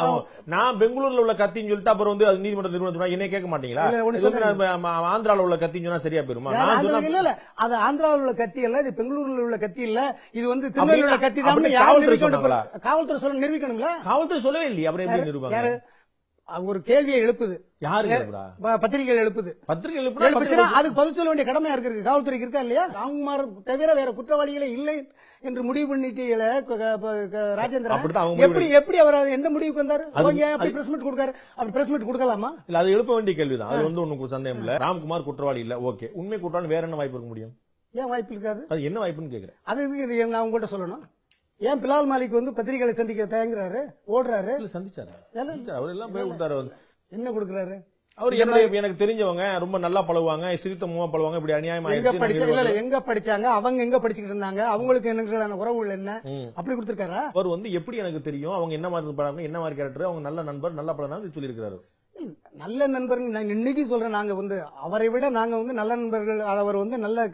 Speaker 1: நான் பெங்களூர்ல உள்ள கத்தின்னு சொல்லிட்டு அப்புறம் வந்து அது நீதிமன்ற நிறுவனம் என்ன கேட்க மாட்டீங்களா? ஆந்திரால உள்ள கத்தின்னு சொன்னா சரியா போயிருமா?
Speaker 2: இல்ல, அது ஆந்திராவில் உள்ள கத்தி இல்ல, இது பெங்களூர்ல உள்ள கத்தி இல்ல, இது வந்து திருநெல்வேலியில் உள்ள கத்தி தான். காவல்துறை சொல்ல நிரூபிக்கணுங்களா?
Speaker 1: காவல்துறை சொல்லவே இல்லையா? அப்புறம் எப்படி நிரூபணம்?
Speaker 2: ஒரு கேள்வியை எழுப்புது.
Speaker 1: யாரு
Speaker 2: பத்திரிகைகள் எழுப்புது.
Speaker 1: பத்திரிகை
Speaker 2: அதுக்கு பதில் சொல்ல வேண்டிய கடமை இருக்கு, காவல்துறைக்கு இருக்கா இல்லையா? ராம்குமார் தவிர வேற குற்றவாளிகளே இல்லை என்று முடிவு பண்ணிட்டீங்கள ராஜேந்திரன். எப்படி அவர் எந்த முடிவுக்கு வந்தாரு? பிரஸ் மீட் கொடுக்காரு. அப்படி பிரஸ் மீட் கொடுக்கலாமா?
Speaker 1: இல்ல, அது எழுப்ப வேண்டிய கேள்விதான். அது வந்து ஒன்னும் சந்தேகம் இல்ல. ராம்குமார் குற்றவாளி இல்ல, ஓகே. உண்மை குற்றவாளி வேற என்ன வாய்ப்பு இருக்க முடியும்?
Speaker 2: ஏன் வாய்ப்பு இருக்காது?
Speaker 1: அது என்ன வாய்ப்புன்னு கேக்குறேன்.
Speaker 2: அது நான் உங்கள்கிட்ட சொல்லணும். ஏன் பிலால் மாலிக் வந்து பத்திரிகைகளை சந்திக்க தயங்குறாரு, ஓடுறாரு?
Speaker 1: சந்திச்சாரு, அவர் எல்லாம் போய் கொடுத்தாரு.
Speaker 2: என்ன கொடுக்குறாரு?
Speaker 1: அவர் எனக்கு தெரிஞ்சவங்க, ரொம்ப நல்லா பழகுவாங்க, சிரித்த மூவா பழகுவாங்க. இப்படி அநியாயமா
Speaker 2: எங்க படிச்சாங்க, அவங்க எங்க படிச்சுட்டு இருந்தாங்க, அவங்களுக்கு என்ன உறவுகள் என்ன, அப்படி கொடுத்திருக்காரா?
Speaker 1: அவர் வந்து எப்படி எனக்கு தெரியும், அவங்க என்ன மாதிரி பழகாங்க, என்ன மாதிரி கேரக்டர், அவங்க நல்ல நண்பர், நல்லா பழகினாங்க சொல்லி இருக்காரு.
Speaker 2: நல்ல நண்பர் நான் இன்னைக்கு சொல்றேன். நாங்க வந்து அவரை விட நாங்க வந்து நல்ல நண்பர்கள். அவர் வந்து நல்ல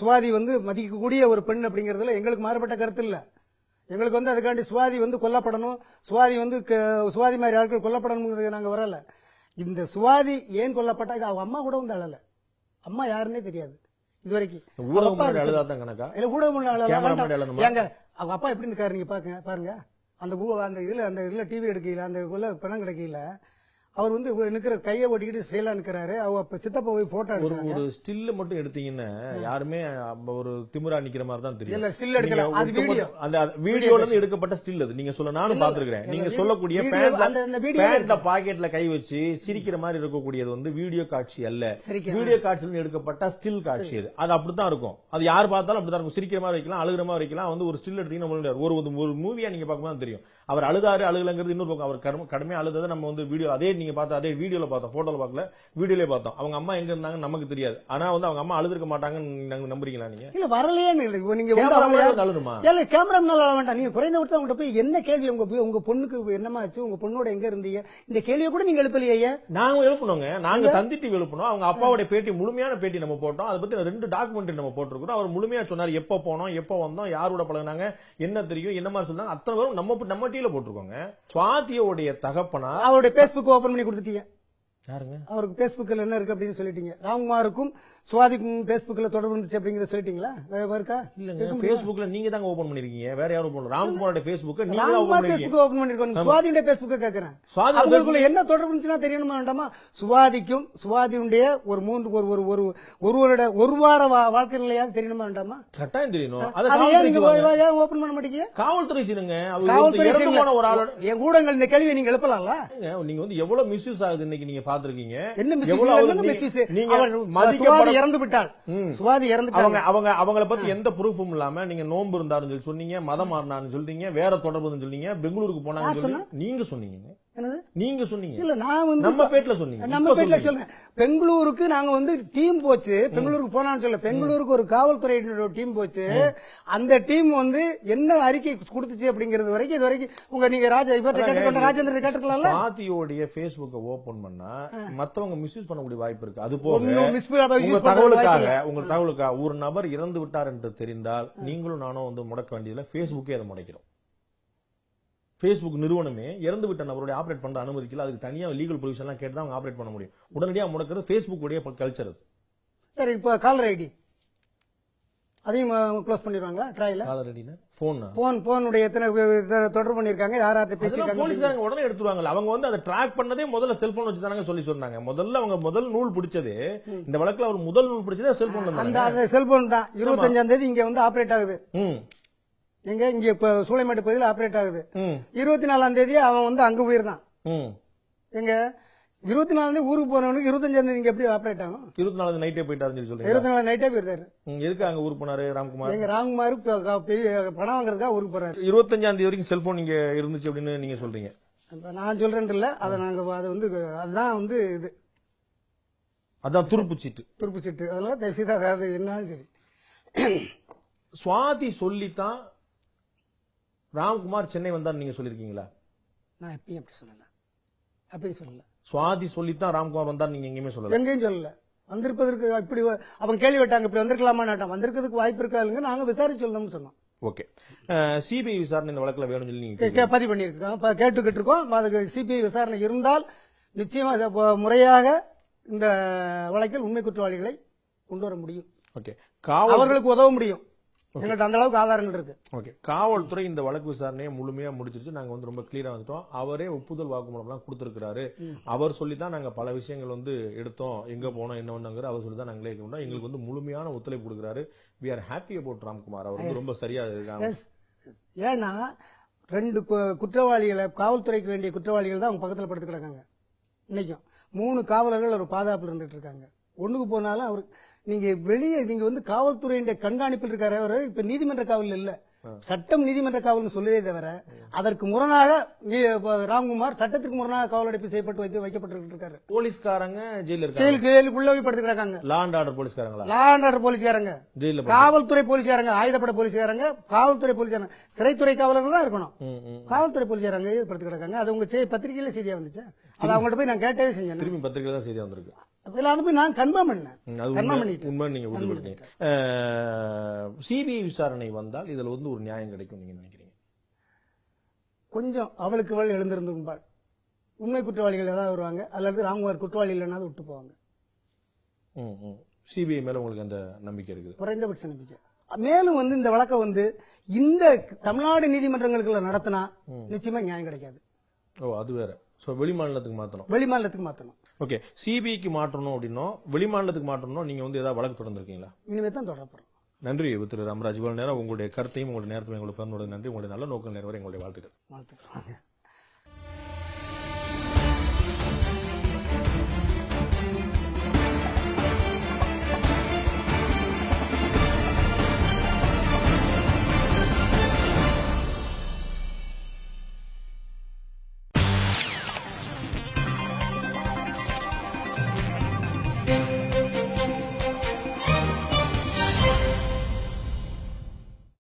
Speaker 2: சுவாதி வந்து மதிக்கக்கூடிய ஒரு பெண் அப்படிங்கறதுல எங்களுக்கு மாறுபட்ட கருத்து இல்ல. எங்களுக்கு வந்து அதுக்காண்டி சுவாதி வந்து கொல்லப்படணும், சுவாதி வந்து சுவாதி மாதிரி ஆட்கள் கொல்லப்படணும் நாங்க வரல. இந்த சுவாதி ஏன் கொல்லப்பட்டா, இது அவங்க அம்மா கூட வந்து அழல. அம்மா யாருன்னே தெரியாது இது வரைக்கும். ஏங்க அவங்க அப்பா எப்படி இருக்காரு நீங்க பாருங்க. அந்த இதுல டிவி எடுக்கல, அந்த பணம் கிடைக்கல, அவர் வந்து நிக்கிற கையை ஓட்டிக்கிட்டு ஸ்டைலா நிக்கிறாரு. அவ சித்தப்பா போய் போட்டோ
Speaker 1: ஒரு ஸ்டில் மட்டும் எடுத்தீங்கன்னா யாருமே ஒரு திமிரா நிக்கிற மாதிரி தான் தெரியும்.
Speaker 2: இல்ல ஸ்டில் எடுக்கல, அது வீடியோ.
Speaker 1: அந்த வீடியோல இருந்து எடுக்கப்பட்ட ஸ்டில் அது. நீங்க சொல்ல நானும் பாத்துக்கிறேன். நீங்க சொல்லக்கூடிய பேண்ட்ல பாக்கெட்ல கை வச்சு சிரிக்கிற மாதிரி இருக்கக்கூடியது வந்து வீடியோ காட்சி அல்ல. வீடியோ காட்சியில எடுக்கப்பட்ட ஸ்டில் காட்சி அது. அது அப்படித்தான் இருக்கும். அது யார் பார்த்தாலும் அப்படித்தான் இருக்கும். சிரிக்கிற மாதிரி வைக்கலாம், அழுகிற மாதிரி வைக்கலாம். வந்து ஒரு ஸ்டில் எடுத்தீங்கன்னா ஒரு மூவியா நீங்க பார்க்கும்போது தெரியும். அவர் அழுதாரு அழுகலங்கிறது இன்னொரு பக்கம். அவர் கடுமையா அழுததை நம்ம வந்து வீடியோ அதே நீங்க பார்த்தா அதே வீடியோல பார்த்தோம், போட்டோல பார்க்கல, வீடியோல பார்த்தோம். அவங்க அம்மா எங்க இருந்தாங்க நமக்கு தெரியாது. ஆனா வந்து அவங்க அம்மா அழுதுருக்க மாட்டாங்கன்னு நம்புறீங்களா நீங்க?
Speaker 2: இல்ல வரலையே. நீங்க
Speaker 1: அழுதுமா?
Speaker 2: இல்ல கேமரா மேல வேண்டாம். நீங்க குறைந்தபட்சம் உங்கள்கிட்ட போய் என்ன கேள்வி, உங்க பொண்ணுக்கு என்னமாச்சு, உங்க பொண்ணோட எங்க இருந்தீங்க, இந்த கேள்வியை கூட நீங்க எழுப்பலையே.
Speaker 1: நாங்க எழுப்பணுங்க. நாங்க தந்தி டிவி எழுப்பணும். அவங்க அப்பாவுடைய பேட்டி, முழுமையான பேட்டி நம்ம போட்டோம். அதை பத்தி 2 டாக்குமெண்ட்ரி நம்ம போட்டிருக்கோம். அவர் முழுமையா சொன்னார். எப்ப போனோம், எப்ப வந்தோம், யாரோட பழகினாங்க, என்ன தெரியும், என்ன மாதிரி சொன்னாங்க, அத்தனை பேரும் நம்ம டிவில போட்டிருக்கோங்க. சுவாதியோடைய தகப்பனா
Speaker 2: அவருடைய பேஸ்புக் ஓபன் பண்ணி கொடுத்துட்டீங்க.
Speaker 1: யாருங்க?
Speaker 2: அவருக்கு பேஸ்புக்ல என்ன இருக்கு அப்படின்னு சொல்லிட்டீங்க. ராம்குமாருக்கும் சுவாதிக்கும் பேஸ்புக்ல தொடர்பு இருந்துச்சு அப்படிங்கறத சொல்லிட்டீங்களா? இருக்கா?
Speaker 1: இல்லங்க, பேஸ்புக்ல நீங்க தாங்க ஓபன் பண்ணிருக்கீங்க, வேற யாரும் ஓபன் பண்ணல. ராம்குமாரோட பேஸ்புக் நீங்க
Speaker 2: ஓபன் பண்ணிருக்கீங்க. சுவாதியோட பேஸ்புக் கேக்குறேன். அவங்களுக்குள்ள என்ன தொடர்பு இருந்துச்சுன்னா தெரியணுமா வேண்டாமா? சுவாதிக்கும் சுவாதியுடைய ஒரு வார வாழ்க்கை நிலையாவது தெரியணுமா வேண்டாமா?
Speaker 1: கட்டாயம் தெரியணும்.
Speaker 2: அதை ஓபன் பண்ண மாட்டீங்க.
Speaker 1: காவல்துறை செய்யுங்க.
Speaker 2: என் ஊடகங்கள் இந்த கேள்வியை நீங்க எழுப்பலாம்ல.
Speaker 1: நீங்க வந்து எவ்வளவு மிஸ்யூஸ் ஆகுது இன்னைக்கு நீங்க பாத்துருக்கீங்க.
Speaker 2: என்ன மிஸ்யூஸ்? இறந்து விட்டால் சுவாதி இறந்து
Speaker 1: அவங்கள பத்தி எந்த ப்ரூஃபும் இல்லாம நீங்க நோன்பு இருந்தாருன்னு சொல்லி சொன்னீங்க, மதம் மாறினான்னு சொல்றீங்க, வேற தொடர்புன்னு சொன்னீங்க, பெங்களூருக்கு போனாங்கன்னு சொல்லி நீங்க சொன்னீங்க. நீங்க சொன்னீங்க.
Speaker 2: இல்ல நான் வந்து
Speaker 1: நம்ம பேட்ல சொன்னீங்க.
Speaker 2: நம்ம பேட்ல சொல்றேன். பெங்களூருக்கு நாங்க வந்து டீம் போச்சு. பெங்களூருக்கு போனான்னு சொல்ல, பெங்களூருக்கு ஒரு காவல்துறை டீம் போச்சு. அந்த டீம் வந்து என்ன அறிக்கை கொடுத்துச்சு அப்படிங்கிறது வரைக்கும் இது வரைக்கும் நீங்க ராஜேந்திரன் கேட்டுக்கலாம்ல.
Speaker 1: சுவாதியோடைய பேஸ்புக்கை ஓபன் பண்ணா மத்தவங்க மிஸ்யூஸ் பண்ணக்கூடிய வாய்ப்பு இருக்கு. அது போக உங்க தகவலுக்காக ஒரு நபர் இறந்து விட்டார் என்று தெரிந்தால் நீங்களும் நானும் வந்து முடக்க வேண்டியதுல பேஸ்புக்கே அதை முடைக்கிறோம். பேஸ்புக் நிறுவனமே இறந்து விட்ட நபருடைய ஆபரேட் பண்ற அனுமதிக்கல. அதுக்கு தனியா லீகல் ப்ரொவிஷன் எல்லாம் கேட்டு தான் அவங்க ஆபரேட் பண்ண முடியும். உடனடியாக முடக்கிறது பேஸ்புக் உடைய கல்ச்சர்.
Speaker 2: சரி, இப்ப காலர் ஐடி அதையும் க்ளோஸ் பண்ணிடுவாங்க. ட்ரையல்
Speaker 1: காலர் ஐடினா
Speaker 2: போனுடைய எத்தனை தொடர்பு பண்ணிருக்காங்க, யாராவது பேசிருக்காங்க,
Speaker 1: போலீஸ்காரங்க உடனே எடுத்துருவாங்க. அவங்க வந்து அதை ட்ராக் பண்ணதே முதல்ல செல்போன் வச்சு தானங்க சொல்லி சொன்னாங்க. முதல் நூல் பிடிச்சது இந்த வழக்குல அவர் முதல் நூல் பிடிச்சதே செல்போன்.
Speaker 2: அந்த செல்போன் தான் 25ஆம் தேதி இங்க வந்து ஆபரேட் ஆகுது. எங்க இங்க இப்ப சூளைமேட்டு பகுதியில் ஆபரேட் ஆகுது. 24ஆம் தேதி அவன் வந்து அங்க போயிருந்தான். எங்க 24ஆம் தேதி ஊருக்கு போனவனுக்கு 25ஆம் தேதி எப்படி ஆபரேட் ஆகும்?
Speaker 1: 24 நைட்டே போயிட்டாருன்னு சொல்லி
Speaker 2: 24 நைட்டே போயிருந்தாரு.
Speaker 1: எதுக்கு அங்க ஊருக்கு போனாரு ராம்குமார்?
Speaker 2: எங்க ராம்குமார் பெரிய பணம் வாங்குறதுக்காக ஊருக்கு போறாரு.
Speaker 1: 25ஆம் தேதி வரைக்கும் செல்போன் இங்க இருந்துச்சு அப்படின்னு நீங்க சொல்றீங்க.
Speaker 2: நான் சொல்றேன் இல்ல, அதை நாங்க அது வந்து அதுதான் வந்து இது
Speaker 1: அதான் துருப்பு சீட்டு.
Speaker 2: அதெல்லாம் பேசிதான் அதாவது என்னாலும் சரி.
Speaker 1: சுவாதி சொல்லித்தான் ராம்குமார் சென்னை வந்தார் நீங்க சொல்லிருக்கீங்களா?
Speaker 2: நான் எப்பயும் அப்படி சொல்லல, அப்படி சொல்லல.
Speaker 1: சுவாதி சொல்லித்தான் ராம்குமார் வந்தார் நீங்க எங்கேயுமே சொல்லல?
Speaker 2: எங்கேயும் சொல்லல. வந்திருப்பதற்கு இப்படி அவங்க கேள்வி விட்டாங்க, இப்படி வந்திருக்கலாமா வந்திருக்கிறதுக்கு வாய்ப்பு இருக்கா? நாங்க விசாரிச்சு சொல்லணும்னு சொன்னோம்.
Speaker 1: ஓகே, சிபிஐ விசாரணை இந்த வழக்குல வேணும்னு சொல்லி நீங்க
Speaker 2: பதிவு பண்ணிருக்கோம், கேட்டுக்கிட்டு இருக்கோம். அதுக்கு சிபிஐ விசாரணை இருந்தால் நிச்சயமா முறையாக இந்த வழக்கில் உண்மை குற்றவாளிகளை கொண்டு வர முடியும்.
Speaker 1: ஓகே,
Speaker 2: அவர்களுக்கு உதவ முடியும். எங்கள்கிட்ட அந்த அளவுக்கு ஆதாரங்கள் இருக்கு.
Speaker 1: ஓகே, காவல்துறை இந்த வழக்கு விசாரணையை முழுமையா முடிச்சிருச்சு. நாங்க வந்து ரொம்ப கிளியரா வந்துட்டோம். அவரே ஒப்புதல் வாக்குமூலம் எல்லாம் கொடுத்திருக்காரு. அவர் சொல்லிதான் நாங்க பல விஷயங்கள் வந்து எடுத்தோம், எங்க போனோம் என்ன பண்ணாங்க அவர் சொல்லிதான் நாங்களே இருக்கோம். எங்களுக்கு வந்து முழுமையான ஒத்துழைப்பு கொடுக்குறாரு. We are happy about Ramkumar. அவர் வந்து ரொம்ப சரியா இருக்காங்க.
Speaker 2: ஏன்னா 2 குற்றவாளிகளை, காவல்துறைக்கு வேண்டிய குற்றவாளிகள் தான் அவங்க பக்கத்துல படுத்து கிடக்காங்க. இன்னைக்கும் 3 காவலர்கள் ஒரு பாதுகாப்புல இருந்துட்டு இருக்காங்க. ஒண்ணுக்கு போனாலும் அவர் நீங்க வெளியே நீங்க வந்து காவல்துறையுடைய கண்காணிப்பில் இருக்காரு. அவரு இப்ப நீதிமன்ற காவல் இல்ல, சட்டம் நீதிமன்ற காவல்னு சொல்லுவதே தவிர அதற்கு முரணாக ராம்குமார் சட்டத்திற்கு முரணாக காவல் அடைப்பு செய்யப்பட்டு வைக்கப்பட்டிருக்காரு.
Speaker 1: போலீஸ்காரங்க
Speaker 2: ஜெயிலுக்குள்ள படுத்து கிடக்காங்க.
Speaker 1: லா அண்ட் ஆர்டர் போலீஸ்காரங்களா?
Speaker 2: லா அண்ட் ஆர்டர் போலீஸ்காரங்க, காவல்துறை போலீஸ்காரங்க, ஆயுதப்பட போலீஸ்காரங்க, காவல்துறை போலீஸ்காரங்க, சிறைத்துறை காவலர்கள் தான் இருக்கணும். காவல்துறை போலீஸ்காரங்க படுத்து கிடக்காங்க. அது உங்க பத்திரிகையில செய்தியா வந்துச்சு. அது அவங்கள்ட்ட போய் நான் கேட்டவே செஞ்சேன்.
Speaker 1: திரும்பி பத்திரிகையில தான் செய்தியா வந்திருக்கு.
Speaker 2: நான் கன்ஃபார்ம் பண்ணேன்.
Speaker 1: உண்மை நீங்க உறுதிப்படுத்தீங்க. சிபிஐ விசாரணை வந்தால் இதுல வந்து ஒரு நியாயம் கிடைக்கும் நீங்க நினைக்கிறீங்க? கொஞ்சம்
Speaker 2: அவளுக்கு எழுந்திருந்தால் உண்மை குற்றவாளிகள் ஏதாவது வருவாங்க, அல்லது ராம்குமார் குற்றவாளி இல்லைன்னா விட்டு போவாங்க.
Speaker 1: சிபிஐ மேல உங்களுக்கு அந்த நம்பிக்கை இருக்குது?
Speaker 2: குறைந்தபட்ச நம்பிக்கை. மேலும் வந்து இந்த வழக்கை வந்து இந்த தமிழ்நாடு நீதிமன்றங்களுக்கு நடத்தினா நிச்சயமா நியாயம் கிடைக்காது.
Speaker 1: அது வேற. வெளிமாநிலத்துக்கு மாத்தணும். ஓகே, சிபிஐக்கு மாற்றணும் அப்படின்னா வெளிமாநிலத்துக்கு மாற்றணும். நீங்க வந்து ஏதாவது வழக்கு தொடர்ந்துருக்கீங்களா?
Speaker 2: இனிமே தான் தொடரப்போறோம்.
Speaker 1: நன்றி திரு ராமராஜ். இவ்வளவு நேரம் உங்களுடைய கருத்தையும் உங்களுடைய நேரத்தையும் எங்களுக்கு பகிர்ந்தது நன்றி. உங்களுடைய நல்ல நோக்கம் நிறைவேற எங்களுடைய வாழ்த்துக்கள்.